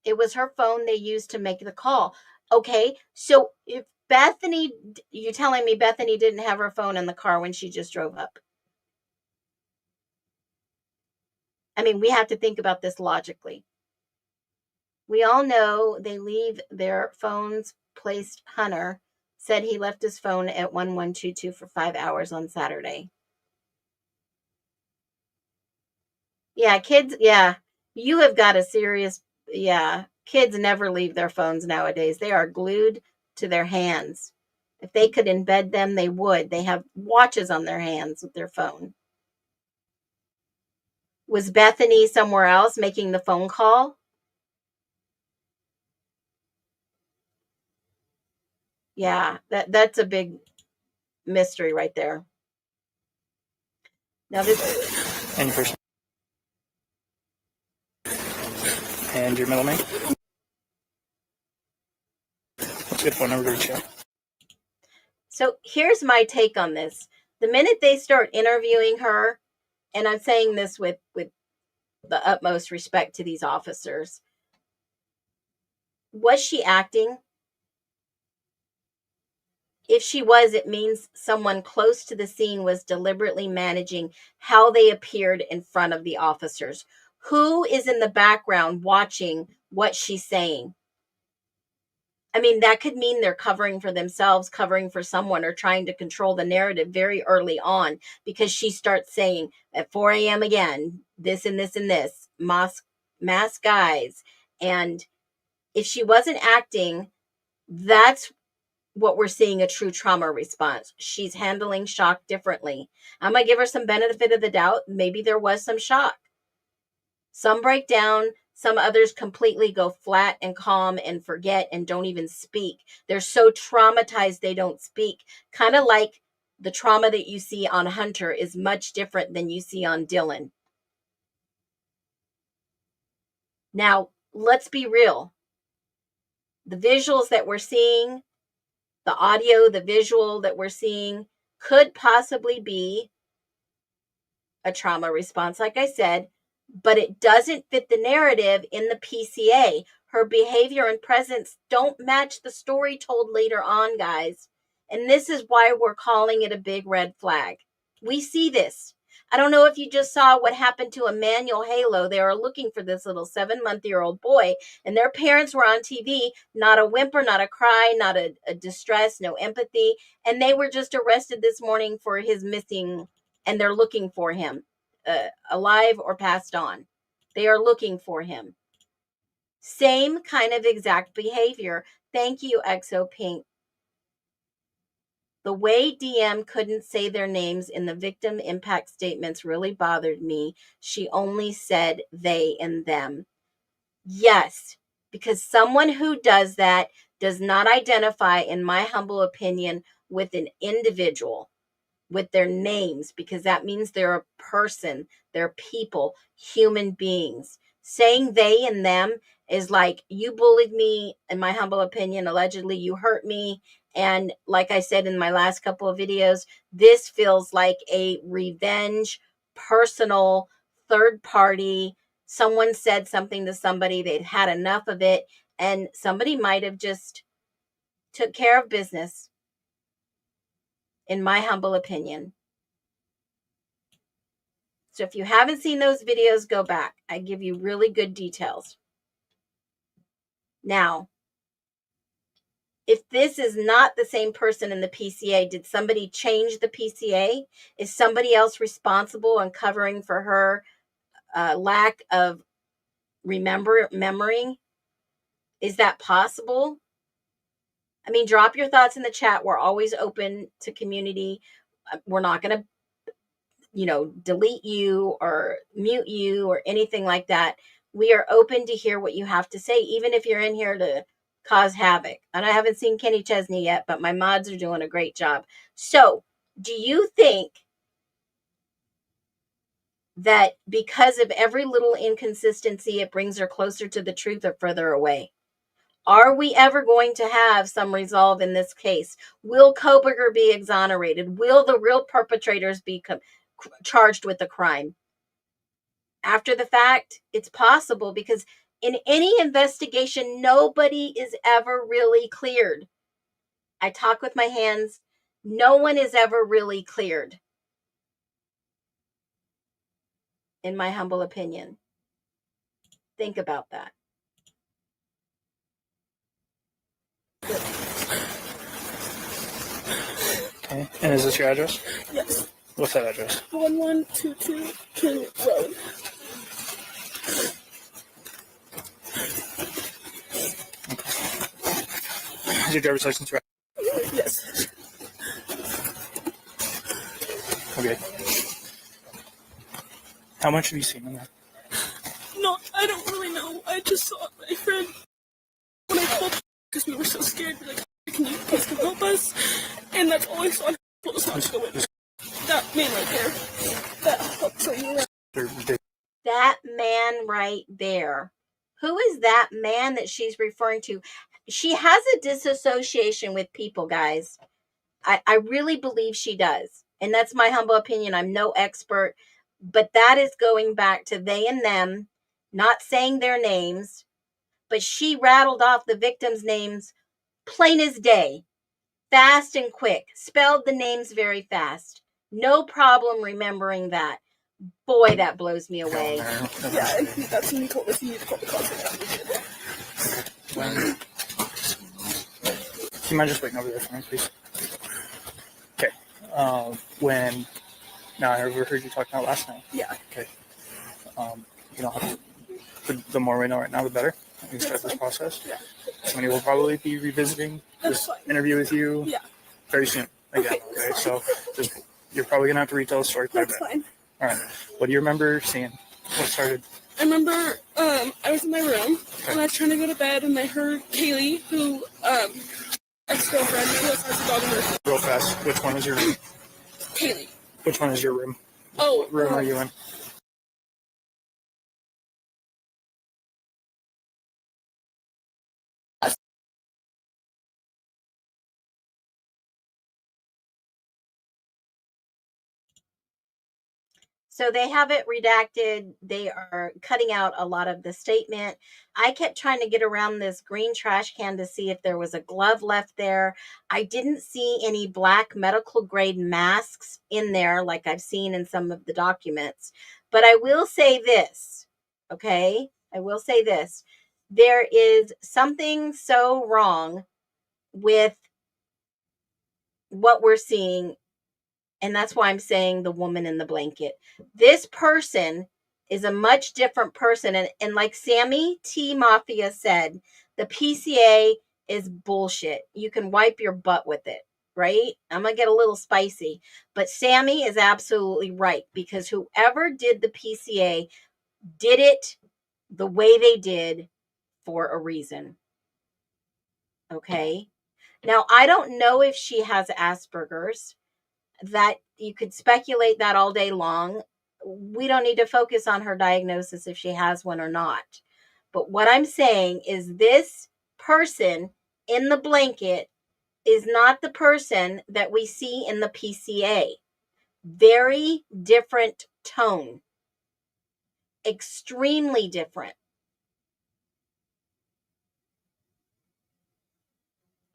It was her phone they used to make the call. Okay, so if Bethany, you're telling me Bethany didn't have her phone in the car when she just drove up? I mean, we have to think about this logically. We all know they leave their phones placed. Hunter said he left his phone at 1122 for 5 hours on Saturday. Yeah, kids, yeah, you have got a serious, yeah, kids never leave their phones nowadays. They are glued to their hands. If they could embed them, they would. They have watches on their hands with their phone. Was Bethany somewhere else making the phone call? Yeah, that's a big mystery right there. Now this, And your first and your middle name. What's a good phone number to reach out? so here's my take on this. The minute they start interviewing her, and I'm saying this with the utmost respect to these officers, was she acting? If she was, it means someone close to the scene was deliberately managing how they appeared in front of the officers. Who is in the background watching what she's saying? I mean, that could mean they're covering for themselves, covering for someone, or trying to control the narrative very early on, because she starts saying at 4 a.m. again, this and this and this, mass guys. And if she wasn't acting, that's what we're seeing, a true trauma response. She's handling shock differently. I'm going to give her some benefit of the doubt. Maybe there was some shock. Some break down, some others completely go flat and calm and forget and don't even speak. They're so traumatized they don't speak. Kind of like the trauma that you see on Hunter is much different than you see on Dylan. Now, let's be real. The visuals that we're seeing, the audio, the visual that we're seeing could possibly be a trauma response, like I said, but it doesn't fit the narrative in the PCA. Her behavior and presence don't match the story told later on, guys. And this is why we're calling it a big red flag. We see this. I don't know if you just saw what happened to Emmanuel Halo. They were looking for this little 7-month-old boy, and their parents were on TV. Not a whimper, not a cry, not a distress, no empathy. And they were just arrested this morning for his missing, and they're looking for him, alive or passed on. They are looking for him. Same kind of exact behavior. Thank you, Exo Pink. The way DM couldn't say their names in the victim impact statements really bothered me. She only said they and them. Yes, because someone who does that does not identify, in my humble opinion, with an individual, with their names, because that means they're a person, they're people, human beings. Saying they and them is like, you bullied me, in my humble opinion, allegedly you hurt me. And like I said in my last couple of videos, this feels like a revenge, personal, third party. Someone said something to somebody, they'd had enough of it, and somebody might have just took care of business, in my humble opinion. So if you haven't seen those videos, go back. I give you really good details. Now, if this is not the same person in the PCA, did somebody change the PCA? Is somebody else responsible and covering for her lack of remembering? Is that possible? I mean, drop your thoughts in the chat. We're always open to community. We're not going to, delete you or mute you or anything like that. We are open to hear what you have to say, even if you're in here to cause havoc. And I haven't seen Kenny Chesney yet, but my mods are doing a great job. So, do you think that because of every little inconsistency, it brings her closer to the truth or further away? Are we ever going to have some resolve in this case? Will Koberger be exonerated? Will the real perpetrators be charged with the crime? After the fact, it's possible, because in any investigation, nobody is ever really cleared. I talk with my hands. No one is ever really cleared, in my humble opinion. Think about that. Okay. And is this your address? Yes. What's that address? 1122 King Road. Is your driver's license right? Yes. Okay. How much have you seen in that? No, I don't really know. I just saw my friend when I called because we were so scared. We're like, can you please come help us? And that's all I saw. Told us not to go in. That man right there. I'll show you around. That man right there. Who is that man that she's referring to? She has a disassociation with people, guys. I really believe she does. And that's my humble opinion. I'm no expert. But that is going back to they and them, not saying their names. But she rattled off the victims' names plain as day, fast and quick, spelled the names very fast. No problem remembering that. Boy, that blows me away. Yeah, and that's when he told us he needed to call the cops. Do you mind just waiting over there for me, please? Okay. Now I overheard you talking about last night. Yeah. Okay. You know, the more we know right now, the better. We can start this process. Yeah. Somebody will probably be revisiting this interview with you very soon. Again, okay? So you're probably going to have to retell the story quite a bit. That's fine. All right. What do you remember seeing? What started? I remember I was in my room and I was trying to go to bed and I heard Kaylee, who ex-girlfriend, who has a dog in her. Real fast. Which one is your room? Kaylee. Which one is your room? Oh. What room are you in? So they have it redacted. They are cutting out a lot of the statement. I kept trying to get around this green trash can to see if there was a glove left there. I didn't see any black medical grade masks in there like I've seen in some of the documents. But I will say this, okay? I will say this. There is something so wrong with what we're seeing. And that's why I'm saying the woman in the blanket. This person is a much different person. And like Sammy T. Mafia said, the PCA is bullshit. You can wipe your butt with it, right? I'm going to get a little spicy. But Sammy is absolutely right, because whoever did the PCA did it the way they did for a reason. Okay? Now, I don't know if she has Asperger's. That you could speculate that all day long. We don't need to focus on her diagnosis if she has one or not. But what I'm saying is this person in the blanket is not the person that we see in the PCA. Very different tone. Extremely different.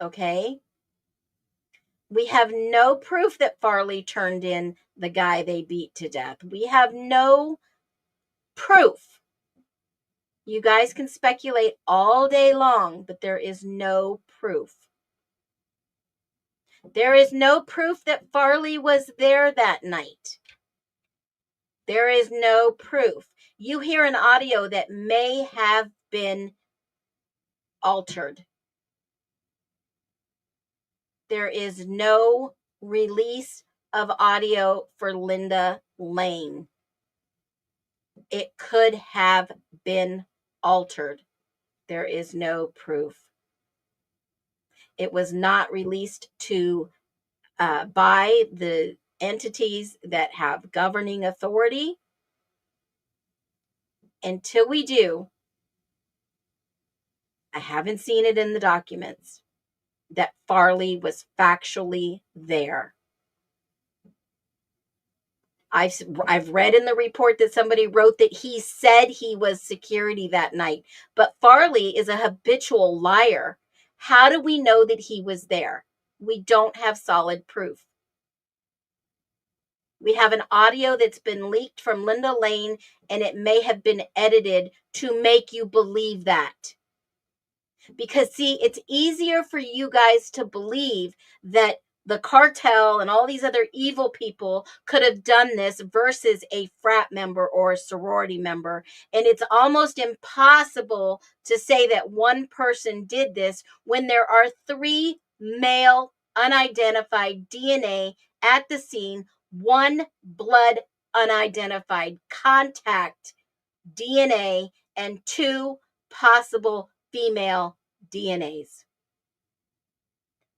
Okay? We have no proof that Farley turned in the guy they beat to death. We have no proof. You guys can speculate all day long, but there is no proof. There is no proof that Farley was there that night. There is no proof. You hear an audio that may have been altered. There is no release of audio for Linda Lane. It could have been altered. There is no proof. It was not released to by the entities that have governing authority. Until we do, I haven't seen it in the documents that Farley was factually there. I've read in the report that somebody wrote that he said he was security that night, but Farley is a habitual liar. How do we know that he was there? We don't have solid proof. We have an audio that's been leaked from Linda Lane, and it may have been edited to make you believe that. Because, see, it's easier for you guys to believe that the cartel and all these other evil people could have done this versus a frat member or a sorority member. And it's almost impossible to say that one person did this when there are 3 male unidentified DNA at the scene, 1 blood unidentified contact DNA, and 2 possible female DNAs.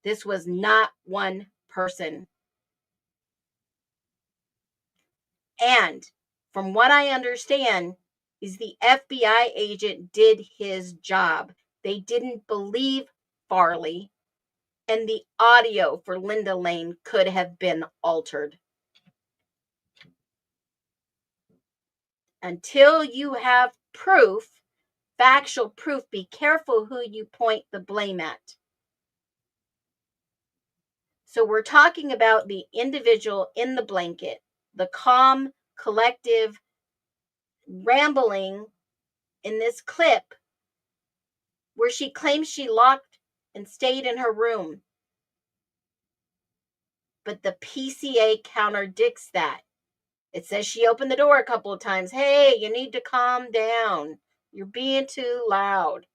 This was not one person. And from what I understand is the FBI agent did his job. They didn't believe Farley, and the audio for Linda Lane could have been altered. Until you have proof, factual proof, be careful who you point the blame at. So we're talking about the individual in the blanket, the calm, collective, rambling in this clip where she claims she locked and stayed in her room. But the PCA contradicts that. It says she opened the door a couple of times. Hey, you need to calm down. You're being too loud.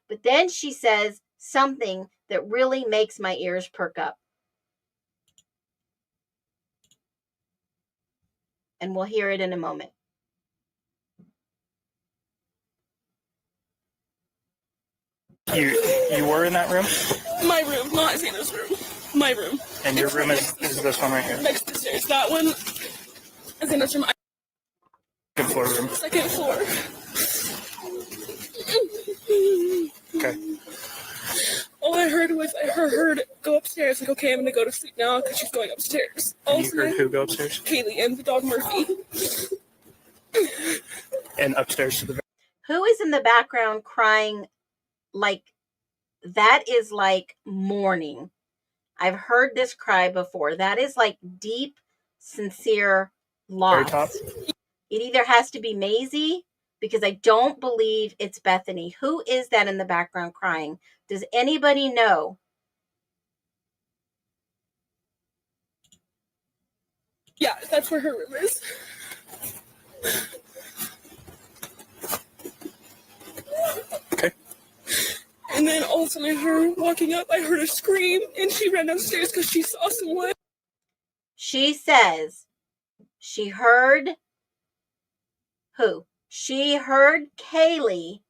But then she says something that really makes my ears perk up. And we'll hear it in a moment. You were in that room? My room, not Xana's room. My room. And your room is this one right here? Next to the stairs. That one is Xana's room. Second floor room. Second floor. Okay. All I heard was her go upstairs. Like, okay, I'm going to go to sleep now because she's going upstairs. And you heard who go upstairs? Kaylee and the dog Murphy. And upstairs to the... Who is in the background crying? Like, that is like mourning. I've heard this cry before. That is like deep, sincere loss. Very top. It either has to be Maisie, because I don't believe it's Bethany. Who is that in the background crying? Does anybody know? Yeah, that's where her room is. Okay. And then all of a sudden I heard her walking up. I heard her scream, and she ran downstairs because she saw someone. She says she heard who? She heard Kaylee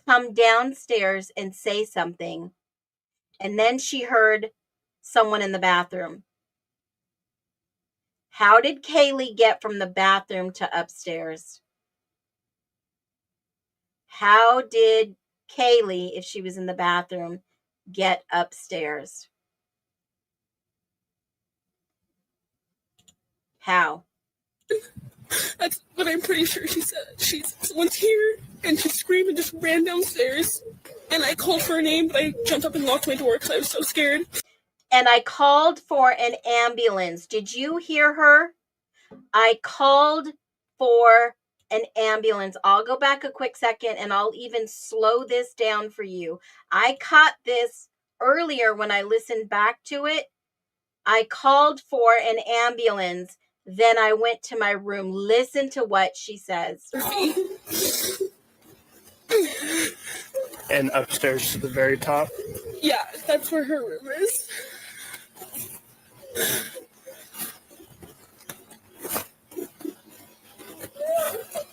come downstairs and say something. And then she heard someone in the bathroom. How did Kaylee get from the bathroom to upstairs? How did Kaylee, if she was in the bathroom, get upstairs? How? That's what I'm pretty sure she said. Someone's here, and she screamed and just ran downstairs. And I called for her name, but I jumped up and locked my door because I was so scared. And I called for an ambulance. Did you hear her? I called for an ambulance. I'll go back a quick second, and I'll even slow this down for you. I caught this earlier when I listened back to it. I called for an ambulance. Then I went to my room. Listen to what she says. And upstairs to the very top? Yeah, that's where her room is.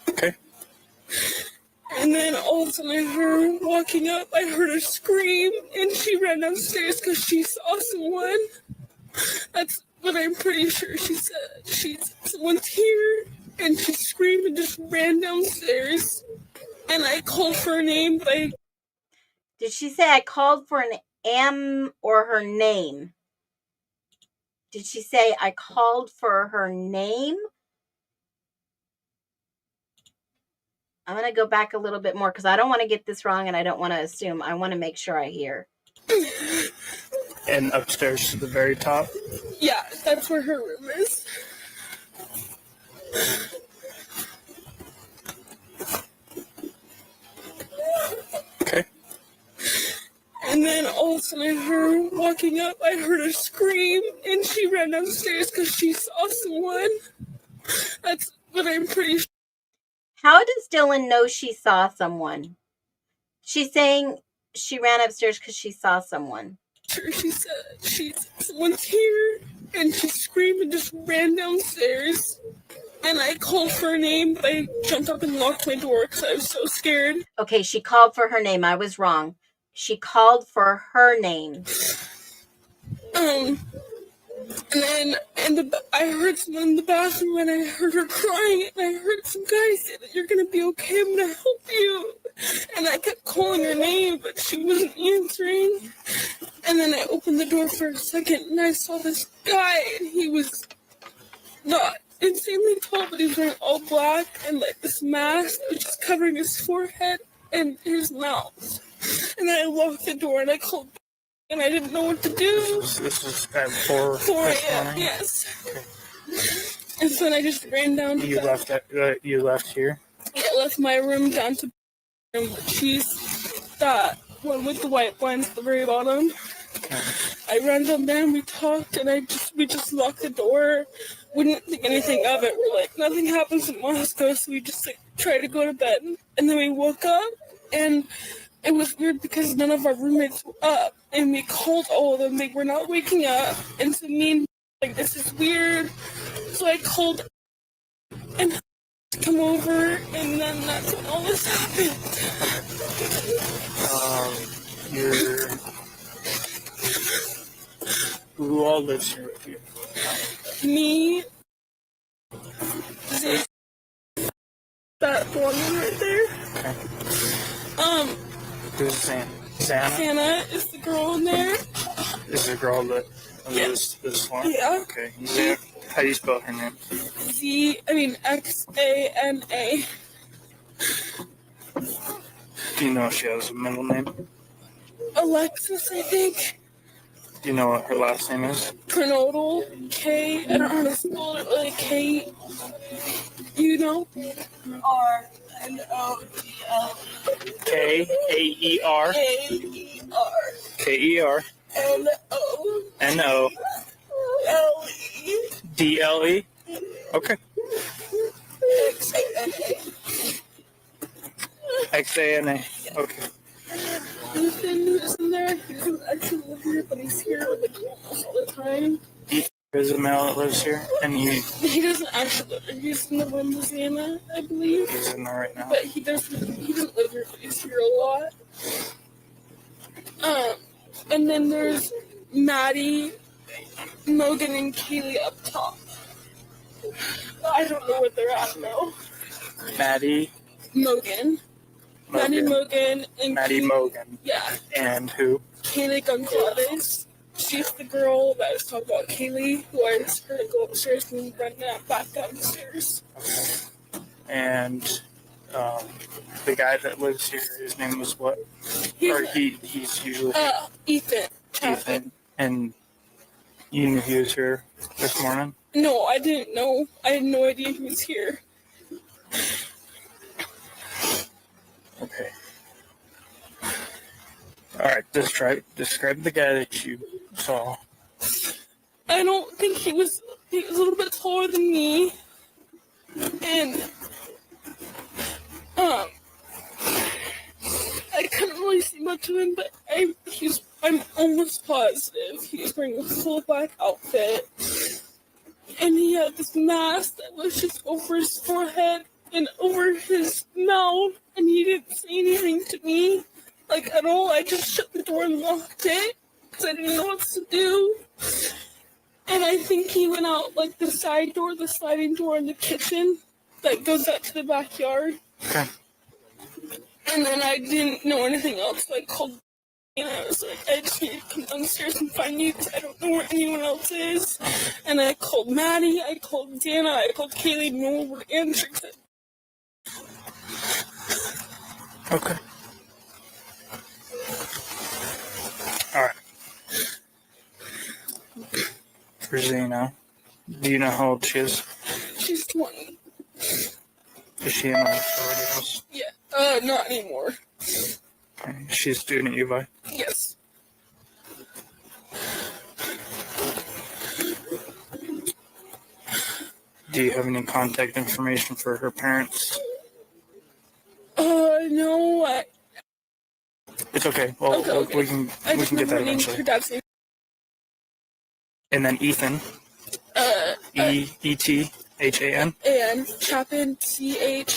Okay. And then all of of a sudden I heard her walking up. I heard her scream, and she ran downstairs because she saw someone. That's what I'm pretty sure she said. Someone's here, and she screamed and just ran downstairs. And I called for her name, but Did she say I called for an M or her name? Did she say I called for her name? I'm going to go back a little bit more because I don't want to get this wrong and I don't want to assume. I want to make sure I hear. And upstairs to the very top? Yeah, that's where her room is. Okay. And then all of a sudden I heard her walking up. I heard her scream, and she ran downstairs because she saw someone. That's what I'm pretty sure. How does Dylan know she saw someone? She's saying she ran upstairs because she saw someone. She said someone's here, and she screamed and just ran downstairs. And I called for her name, but I jumped up and locked my door because I was so scared. Okay, she called for her name. I was wrong. She called for her name. And then I heard someone in the bathroom, and I heard her crying, and I heard some guy say that you're going to be okay, I'm going to help you. And I kept calling her name, but she wasn't answering. And then I opened the door for a second, and I saw this guy, and he was not insanely tall, but he was wearing all black and like this mask that was just covering his forehead and his mouth. And then I locked the door, and I called, and I didn't know what to do. This is at 4 a.m. Yes. Okay. And so then I just ran down to You left here? Yeah, I left my room down to she's that one with the white blinds at the very bottom. Okay. I ran down there and we talked, and we just locked the door. We didn't think anything of it. We're like, nothing happens in Moscow, so we just like tried to go to bed. And then we woke up, and it was weird because none of our roommates were up, and we called all of them. They were not waking up, and so me and like, this is weird. So I called and come over, and then that's when all this happened. Who all lives here with you? Me, that woman right there. Okay. Who's Santa? Santa is the girl in there. Is the girl that lives this one? Yeah. Okay. How do you spell her name? Xana. Do you know if she has a middle name? Alexis, I think. Do you know what her last name is? Prenodal. K. I don't know how to spell it. Like K. You know? RNODL. Kaeer. Kaer. NONODLE. DLE. Okay. XANA. Okay. Ethan is in there. He doesn't actually live here, but he's here like almost all the time. There's a male that lives here, and he doesn't actually live here. He's in the Louisiana, I believe. He's in there right now. But he doesn't live here, but he's here a lot. And then there's Maddie, Mogan, and Kaylee up top. I don't know where they're at though. Maddie Mogan, and Maddie Mogan. Yeah. And who? Kaylee Gonzalez. She's the girl that I was talking about, Kaylee, who I just heard go upstairs and run back downstairs. Okay. And the guy that lives here, his name was what? He's usually Ethan. Ethan. And you knew he was here this morning? No, I didn't know. I had no idea he was here. Okay. All right, describe the guy that you saw. I don't think he was a little bit taller than me. And I couldn't really see much of him, but I'm almost positive he was wearing a full black outfit. And he had this mask that was just over his forehead, and over his mouth, and he didn't say anything to me, like, at all. I just shut the door and locked it, because I didn't know what to do. And I think he went out, like, the side door, the sliding door in the kitchen that goes out to the backyard. Okay. And then I didn't know anything else, so I called, and I was like, I just need to come downstairs and find you, because I don't know where anyone else is. And I called Maddie, I called Dana, I called Kaylee, no one would answer. Okay. All right. For Zena, do you know how old she is? She's 20. Is she in the sorority house? Yeah, not anymore. Okay. She's a student at UVI? Yes. Do you have any contact information for her parents? No, It's okay. Well, Okay. we can get that eventually. Her dad's name. And then Ethan. E-T-H-A-N. And Chapin, C-H-A-P-I-N.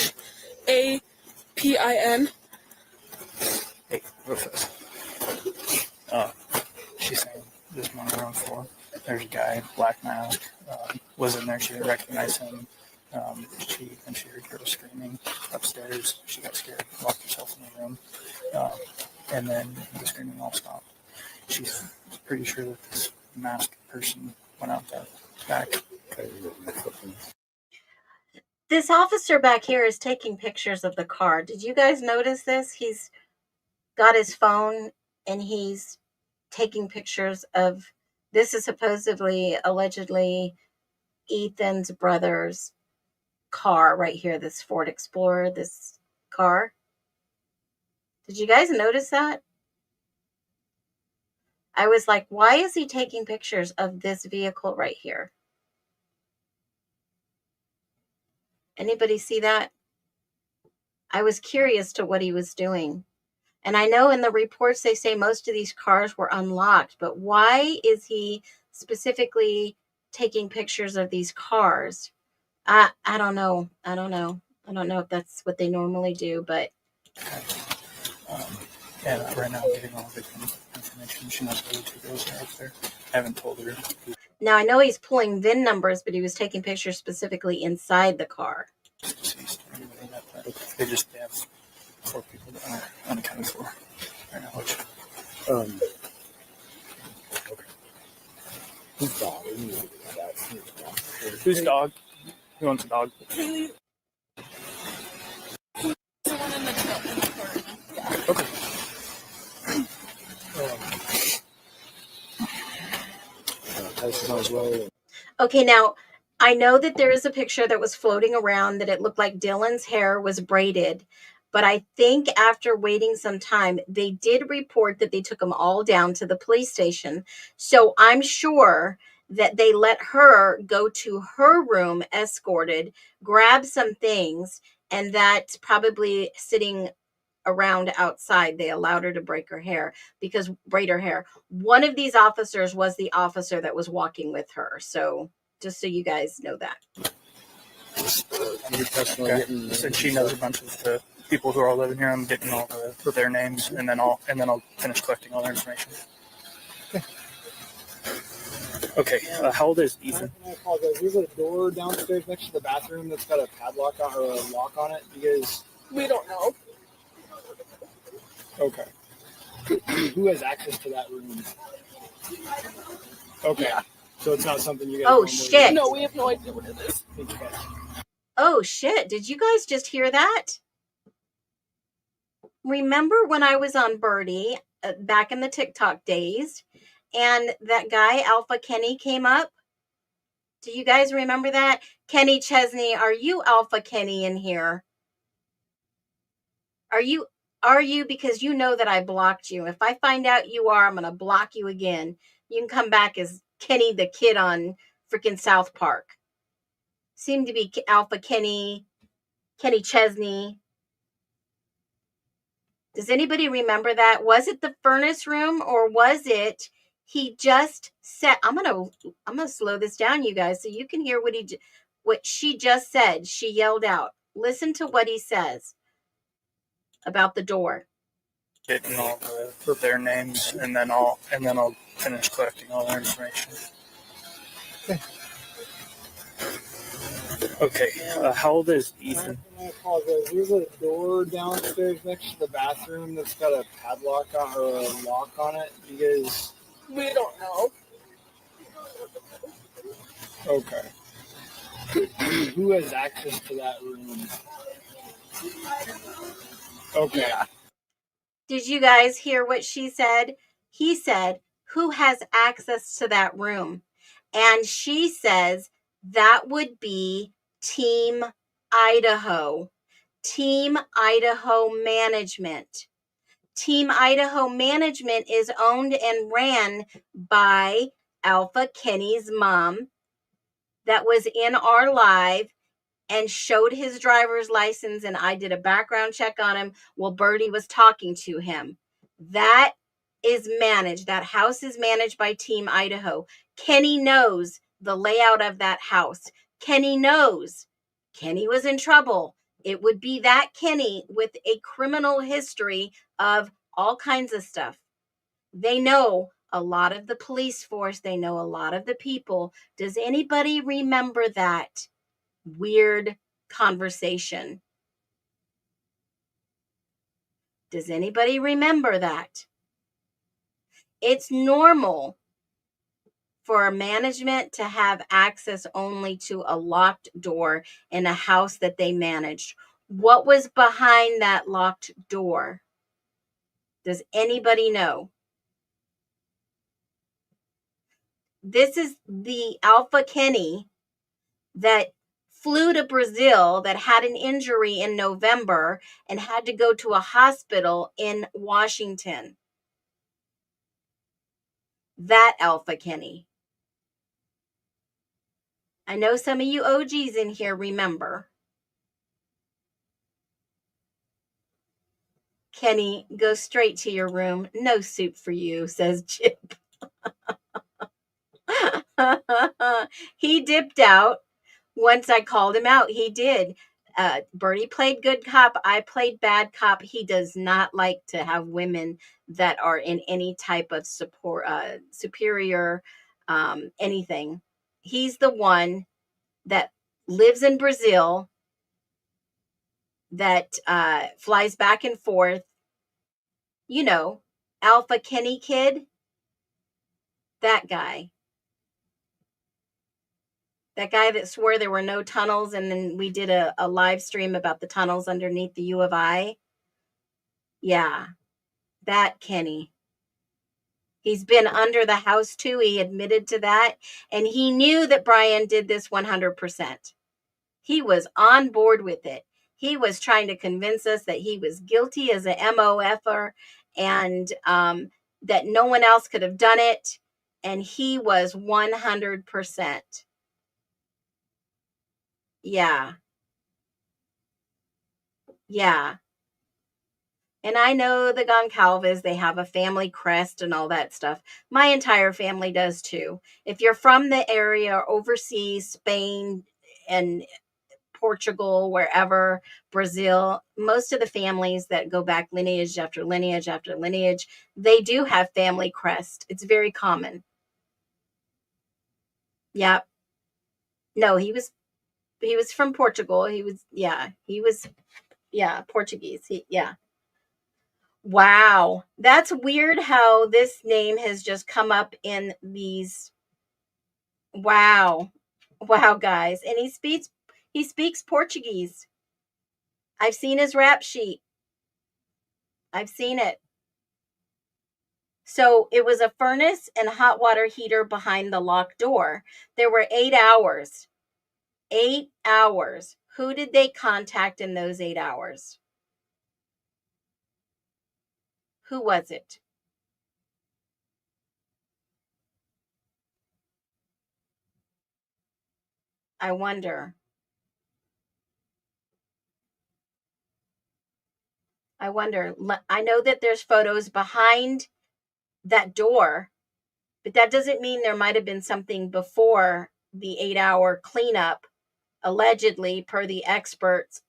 Hey, real fast. She's saying this morning around 4. There's a guy, black mask, was in there. She didn't recognize him. She heard girls screaming upstairs. She got scared, locked herself in the room. And then the screaming all stopped. She's pretty sure that this masked person went out that back. This officer back here is taking pictures of the car. Did you guys notice this? He's got his phone and he's taking pictures of, this is supposedly, allegedly, Ethan's brother's car right here, this Ford Explorer, this car. Did you guys notice that? I was like, why is he taking pictures of this vehicle right here? Anybody see that? I was curious to what he was doing. And I know in the reports they say most of these cars were unlocked, but why is he specifically taking pictures of these cars? I don't know. I don't know if that's what they normally do, but And right now I'm getting all the information. She knows where the 2 girls are up there. I haven't told her. now I know he's pulling VIN numbers, but he was taking pictures specifically inside the car. They have 4 people that are unaccounted for right now. Which, Okay. Whose dog? whose dog? Who wants a dog? Kaylee. The one in the truck. Yeah. Okay. As well. Okay, now I know that there is a picture that was floating around that it looked like Dylan's hair was braided, but I think after waiting some time, they did report that they took them all down to the police station. So I'm sure that they let her go to her room escorted, grab some things, and that probably sitting around outside, they allowed her to braid her hair. One of these officers was the officer that was walking with her. So just so you guys know that. Okay. So she knows a bunch of the people who are all living here. I'm getting all their names, and then I'll finish collecting all their information. Okay. How old is Ethan? I apologize. There's a door downstairs next to the bathroom that's got a padlock on, or a lock on it. You guys? We don't know. Okay. Who has access to that room? Okay. Yeah. So it's not something you guys. Oh shit! No, we have no idea what it is. Okay. Oh shit! Did you guys just hear that? Remember when I was on Birdie back in the TikTok days, and that guy Alpha Kenny came up? Do you guys remember that? Kenny Chesney, are you Alpha Kenny in here? Are you? Because you know that I blocked you. If I find out you are, I'm going to block you again. You can come back as Kenny the Kid on freaking South Park. Seemed to be Alpha Kenny, Kenny Chesney. Does anybody remember that? Was it the furnace room, or was it he just said, I'm gonna slow this down, you guys, so you can hear what she just said. She yelled out, Listen to what he says about the door. Getting all their names, and then I'll finish collecting all their information. Okay. How old is Ethan? I apologize. There's a door downstairs next to the bathroom that's got a padlock on or a lock on it. You guys? We don't know. Okay. Who has access to that room? Okay. Yeah. Did you guys hear what she said? He said, who has access to that room? And she says, that would be Team Idaho. Team Idaho Management. Team Idaho Management is owned and ran by Alpha Kenny's mom that was in our live and showed his driver's license, and I did a background check on him while Birdie was talking to him. That is managed. That house is managed by Team Idaho. Kenny knows the layout of that house. Kenny knows. Kenny was in trouble. It would be that Kenny with a criminal history of all kinds of stuff. They know a lot of the police force. They know a lot of the people. Does anybody remember that weird conversation? Does anybody remember that? It's normal for management to have access only to a locked door in a house that they managed. What was behind that locked door? Does anybody know? This is the Alpha Kenny that flew to Brazil, that had an injury in November and had to go to a hospital in Washington. That Alpha Kenny. I know some of you OGs in here remember. Kenny, go straight to your room. No soup for you, says Chip. He dipped out once I called him out. He did. Bernie played good cop. I played bad cop. He does not like to have women that are in any type of support, superior, anything. He's the one that lives in Brazil, that flies back and forth. You know, Alpha Kenny kid. That guy. That guy that swore there were no tunnels, and then we did a live stream about the tunnels underneath the U of I. Yeah, that Kenny. He's been under the house too. He admitted to that. And he knew that Brian did this 100%. He was on board with it. He was trying to convince us that he was guilty as a MOFer, and that no one else could have done it. And he was 100%. Yeah. Yeah. And I know the Goncalves, they have a family crest and all that stuff. My entire family does too. If you're from the area or overseas, Spain and Portugal, wherever, Brazil, most of the families that go back lineage after lineage after lineage, they do have family crest. It's very common. Yeah. No, he was from Portugal. He was Portuguese. Wow. That's weird how this name has just come up in these. Wow. Wow, guys. And he speaks Portuguese. I've seen his rap sheet. I've seen it. So it was a furnace and hot water heater behind the locked door. There were 8 hours. 8 hours. Who did they contact in those 8 hours? Who was it? I wonder. I know that there's photos behind that door, but that doesn't mean there might have been something before the 8-hour cleanup, allegedly, per the experts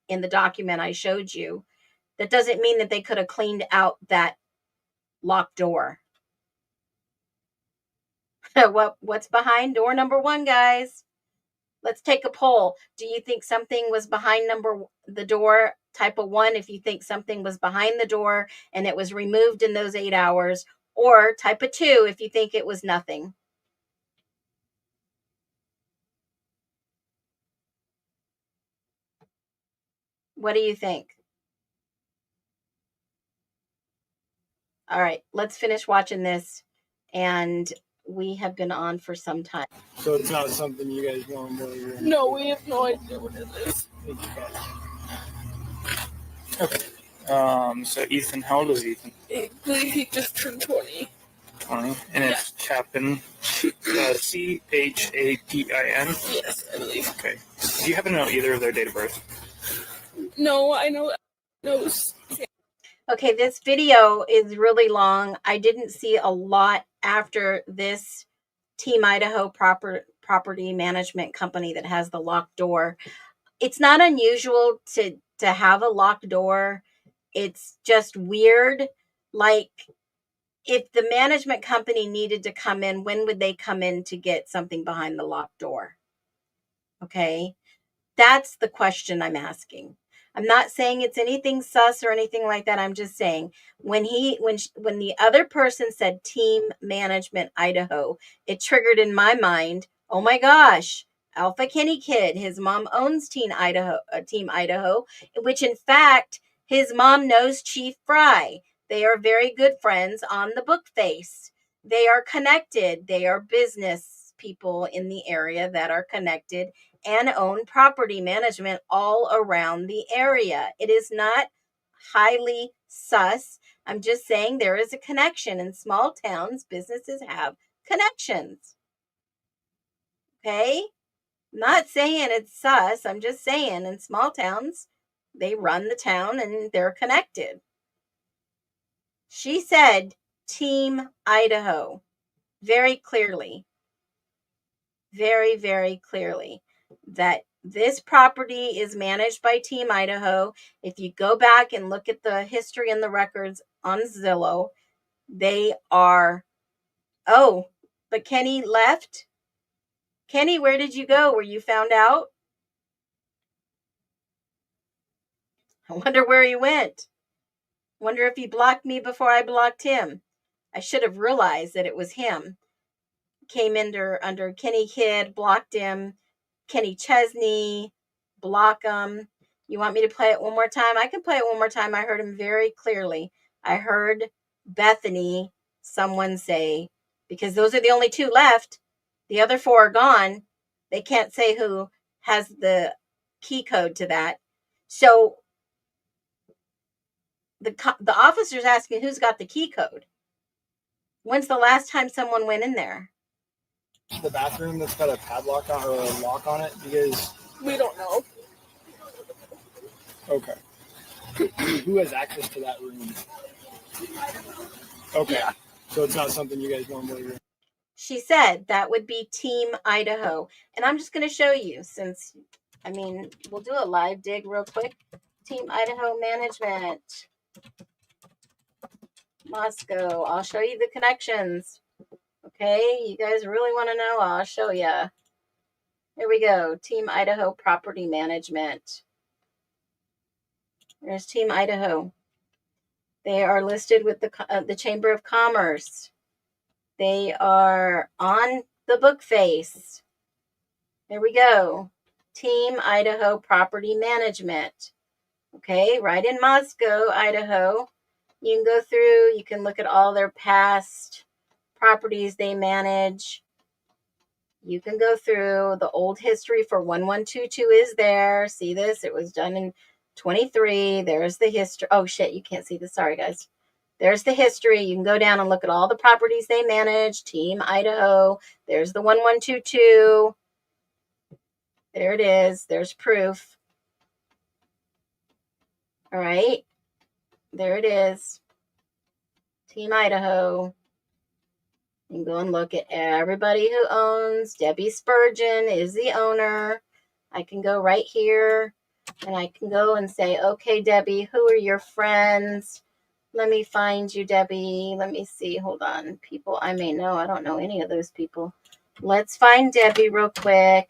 in the document I showed you, that doesn't mean that they could have cleaned out that locked door. What's behind door number 1, guys? Let's take a poll. Do you think something was behind the door, type of 1, if you think something was behind the door and it was removed in those 8 hours, or type of 2 if you think it was nothing? What do you think? All right, let's finish watching this. And we have been on for some time. So it's not something you guys normally do? No, we have no idea what it is. Okay. So Ethan, how old is Ethan? I believe he just turned 20. 20. And it's Chapin, Chapin. Yes, I believe. Okay. Do you happen to know either of their date of birth? No, I know. Knows. Okay, this video is really long. I didn't see a lot after this Team Idaho property management company that has the locked door. It's not unusual to have a locked door. It's just weird. Like, if the management company needed to come in, when would they come in to get something behind the locked door? Okay, that's the question I'm asking. I'm not saying it's anything sus or anything like that. I'm just saying when the other person said Team Management Idaho, it triggered in my mind, oh my gosh, Alpha Kenny Kid, his mom owns Team Idaho, which in fact, his mom knows Chief Fry. They are very good friends on the book face. They are connected. They are business people in the area that are connected and own property management all around the area. It is not highly sus. I'm just saying there is a connection. In small towns, businesses have connections. Okay? I'm not saying it's sus. I'm just saying in small towns, they run the town and they're connected. She said Team Idaho very clearly. Very, very clearly. That this property is managed by Team Idaho. If you go back and look at the history and the records on Zillow, they are, oh, but Kenny left? Kenny, where did you go? Were you found out? I wonder where he went. Wonder if he blocked me before I blocked him. I should have realized that it was him. Came under Kenny Kid, blocked him. Kenny Chesney, block him. You want me to play it one more time? I can play it one more time. I heard him very clearly. I heard Bethany, someone say, because those are the only 2 left. The other 4 are gone. They can't say who has the key code to that. So the officer's asking who's got the key code. When's the last time someone went in there? The bathroom that's got a padlock on or a lock on it, because We don't know. okay. Who has access to that room? Okay. Yeah. So it's not something you guys normally do. She said that would be Team Idaho. And I'm just going to show you since, we'll do a live dig real quick. Team Idaho Management. Moscow. I'll show you the connections. Okay, you guys really want to know? I'll show you. Here we go. Team Idaho Property Management. There's Team Idaho. They are listed with the Chamber of Commerce. They are on the book face. There we go. Team Idaho Property Management. Okay, right in Moscow, Idaho. You can go through, you can look at all their past properties they manage. You can go through the old history for 1122 is there. See this? It was done in 23. There's the history. Oh shit, you can't see this. Sorry guys. There's the history. You can go down and look at all the properties they manage. Team Idaho. There's the 1122. There it is. There's proof. All right. There it is. Team Idaho. You can go and look at everybody who owns. Debbie Spurgeon is the owner. I can go right here. And I can go and say, okay, Debbie, who are your friends? Let me find you, Debbie. Let me see. Hold on. People I may know. I don't know any of those people. Let's find Debbie real quick.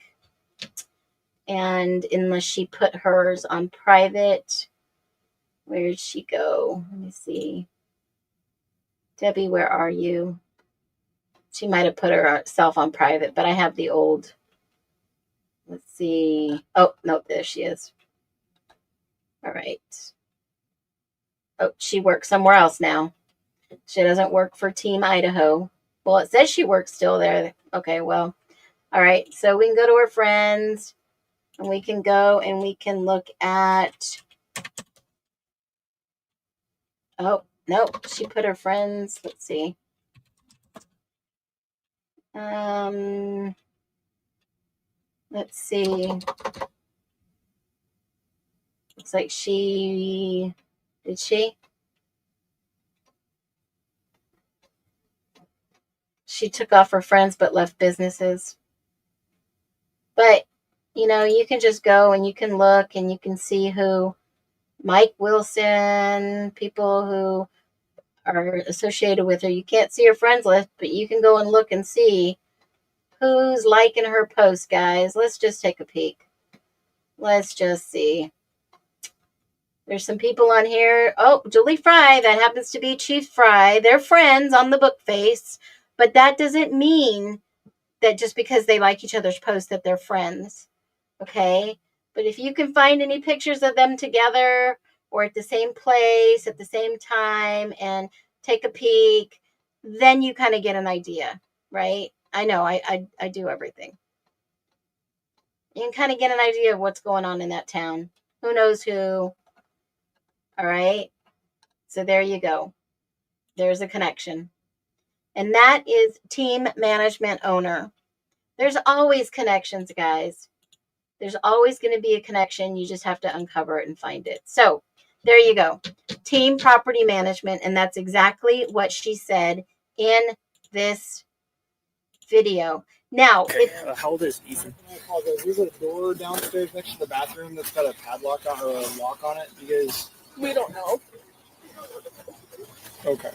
And unless she put hers on private, where did she go? Let me see. Debbie, where are you? She might have put herself on private, but I have the old. Let's see. Oh, no, there she is. All right. Oh, she works somewhere else now. She doesn't work for Team Idaho. Well, it says she works still there. Okay, well. All right. So we can go to her friends and we can go and we can look at. Oh, no. She put her friends. Let's see. Let's see. Looks like she. Did she? She took off her friends but left businesses. But, you know, you can just go and you can look and you can see who Mike Wilson, people who are associated with her. You can't see her friends list, but you can go and look and see who's liking her post, guys. Let's just take a peek. Let's just see. There's some people on here. Oh, Julie Fry. That happens to be Chief Fry. They're friends on the book face. But that doesn't mean that just because they like each other's posts that they're friends. Okay? But if you can find any pictures of them together or at the same place at the same time and take a peek, then you kind of get an idea, right? I know, I do everything. You can kind of get an idea of what's going on in that town. Who knows who? All right? So there you go. There's a connection. And that is team management owner. There's always connections, guys. There's always going to be a connection. You just have to uncover it and find it. So there you go. Team property management. And that's exactly what she said in this video. Now, how old is Ethan? There's a door downstairs next to the bathroom that's got a padlock on or a lock on it because We don't know. okay.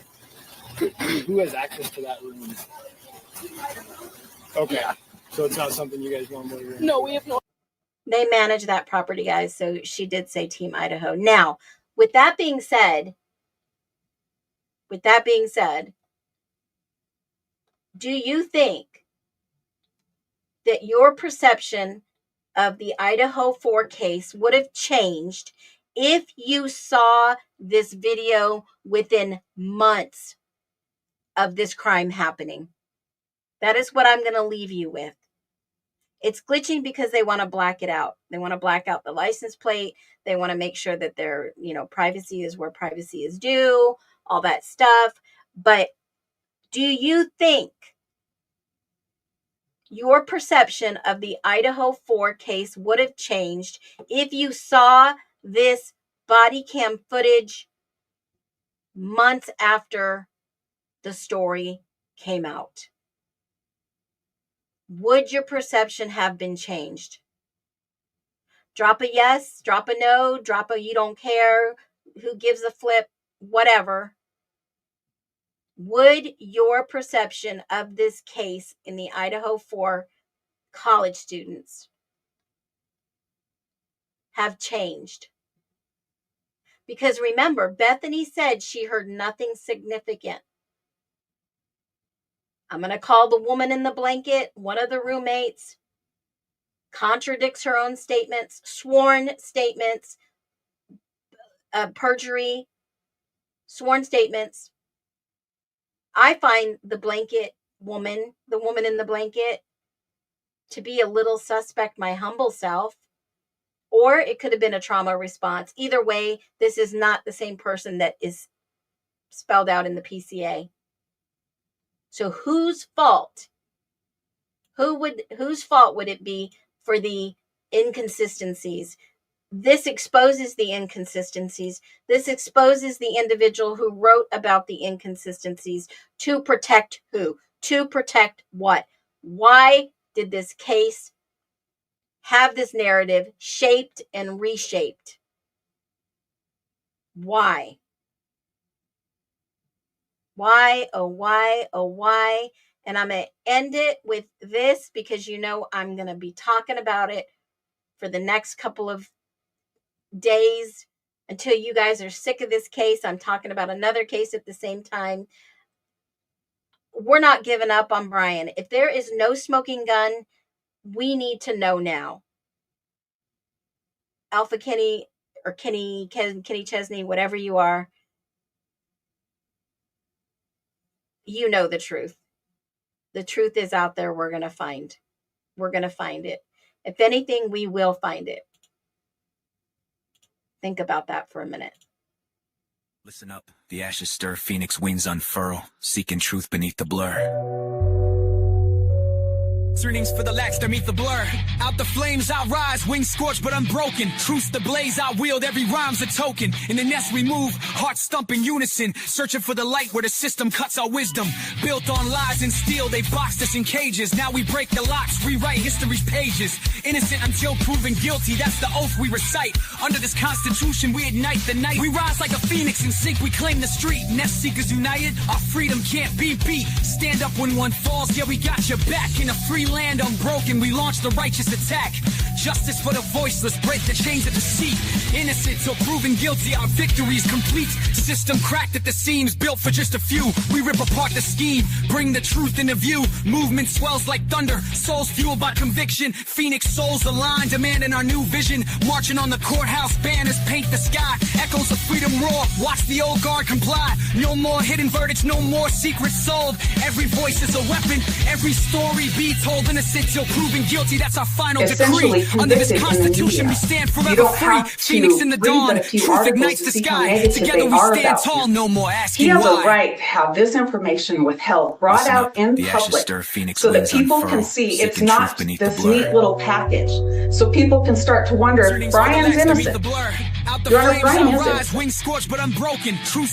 Who has access to that room? Okay. Yeah. So it's not something you guys normally do. No, we have no. they manage that property, guys. So she did say Team Idaho. Now, with that being said, do you think that your perception of the Idaho 4 case would have changed if you saw this video within months of this crime happening? That is what I'm going to leave you with. It's glitching because they want to black it out. They want to black out the license plate. They want to make sure that their, privacy is where privacy is due, all that stuff. But do you think your perception of the Idaho 4 case would have changed if you saw this body cam footage months after the story came out? Would your perception have been changed? Drop a yes, drop a no, drop a you don't care, who gives a flip, whatever. Would your perception of this case in the Idaho 4 college students have changed? Because remember, Bethany said she heard nothing significant. I'm going to call the woman in the blanket, one of the roommates, contradicts her own statements, sworn statements, perjury, sworn statements. I find the blanket woman, the woman in the blanket, to be a little suspect, my humble self. Or it could have been a trauma response. Either way, this is not the same person that is spelled out in the PCA. So whose fault? Whose fault would it be for the inconsistencies? This exposes the inconsistencies. This exposes the individual who wrote about the inconsistencies to protect who? To protect what? Why did this case have this narrative shaped and reshaped. Why? Why, oh, why, oh, why? And I'm going to end it with this because you know I'm going to be talking about it for the next couple of days until you guys are sick of this case. I'm talking about another case at the same time. We're not giving up on Brian. If there is no smoking gun, we need to know now. Alpha Kenny or Kenny Chesney, whatever you are, you know the truth. The truth is out there. We're going to find it. If anything, we will find it. Think about that for a minute. Listen up. The ashes stir, phoenix wings unfurl, seeking truth beneath the blur. Turnings for the lax to meet the blur. Out the flames I rise, wings scorched but unbroken. Truth the blaze I wield, every rhyme's a token. In the nest we move, hearts thumping unison. Searching for the light where the system cuts our wisdom. Built on lies and steel, they boxed us in cages. Now we break the locks, rewrite history's pages. Innocent until proven guilty, that's the oath we recite. Under this constitution we ignite the night. We rise like a phoenix and sink, we claim the street. Nest seekers united, our freedom can't be beat. Stand up when one falls, yeah we got your back. In a free land unbroken, we launch the righteous attack. Justice for the voiceless, break the chains of deceit. Innocent till proven guilty, our victory is complete. System cracked at the seams, built for just a few. We rip apart the scheme, bring the truth into view. Movement swells like thunder, souls fueled by conviction. Phoenix souls aligned, demanding our new vision. Marching on the courthouse, banners paint the sky. Echoes of freedom roar, watch the old guard comply. No more hidden verdicts, no more secrets sold. Every voice is a weapon, every story be told. Innocent till proven guilty, that's our final decree. Under this constitution we stand forever free. Phoenix in the dawn, truth ignites the sky. Together we stand tall, no more asking why. He has a right to have this information withheld, brought out in public, so that people can see it's not this neat little package. So people can start to wonder if Brian's innocent. Out the flames I rise, wings scorched but unbroken. Truth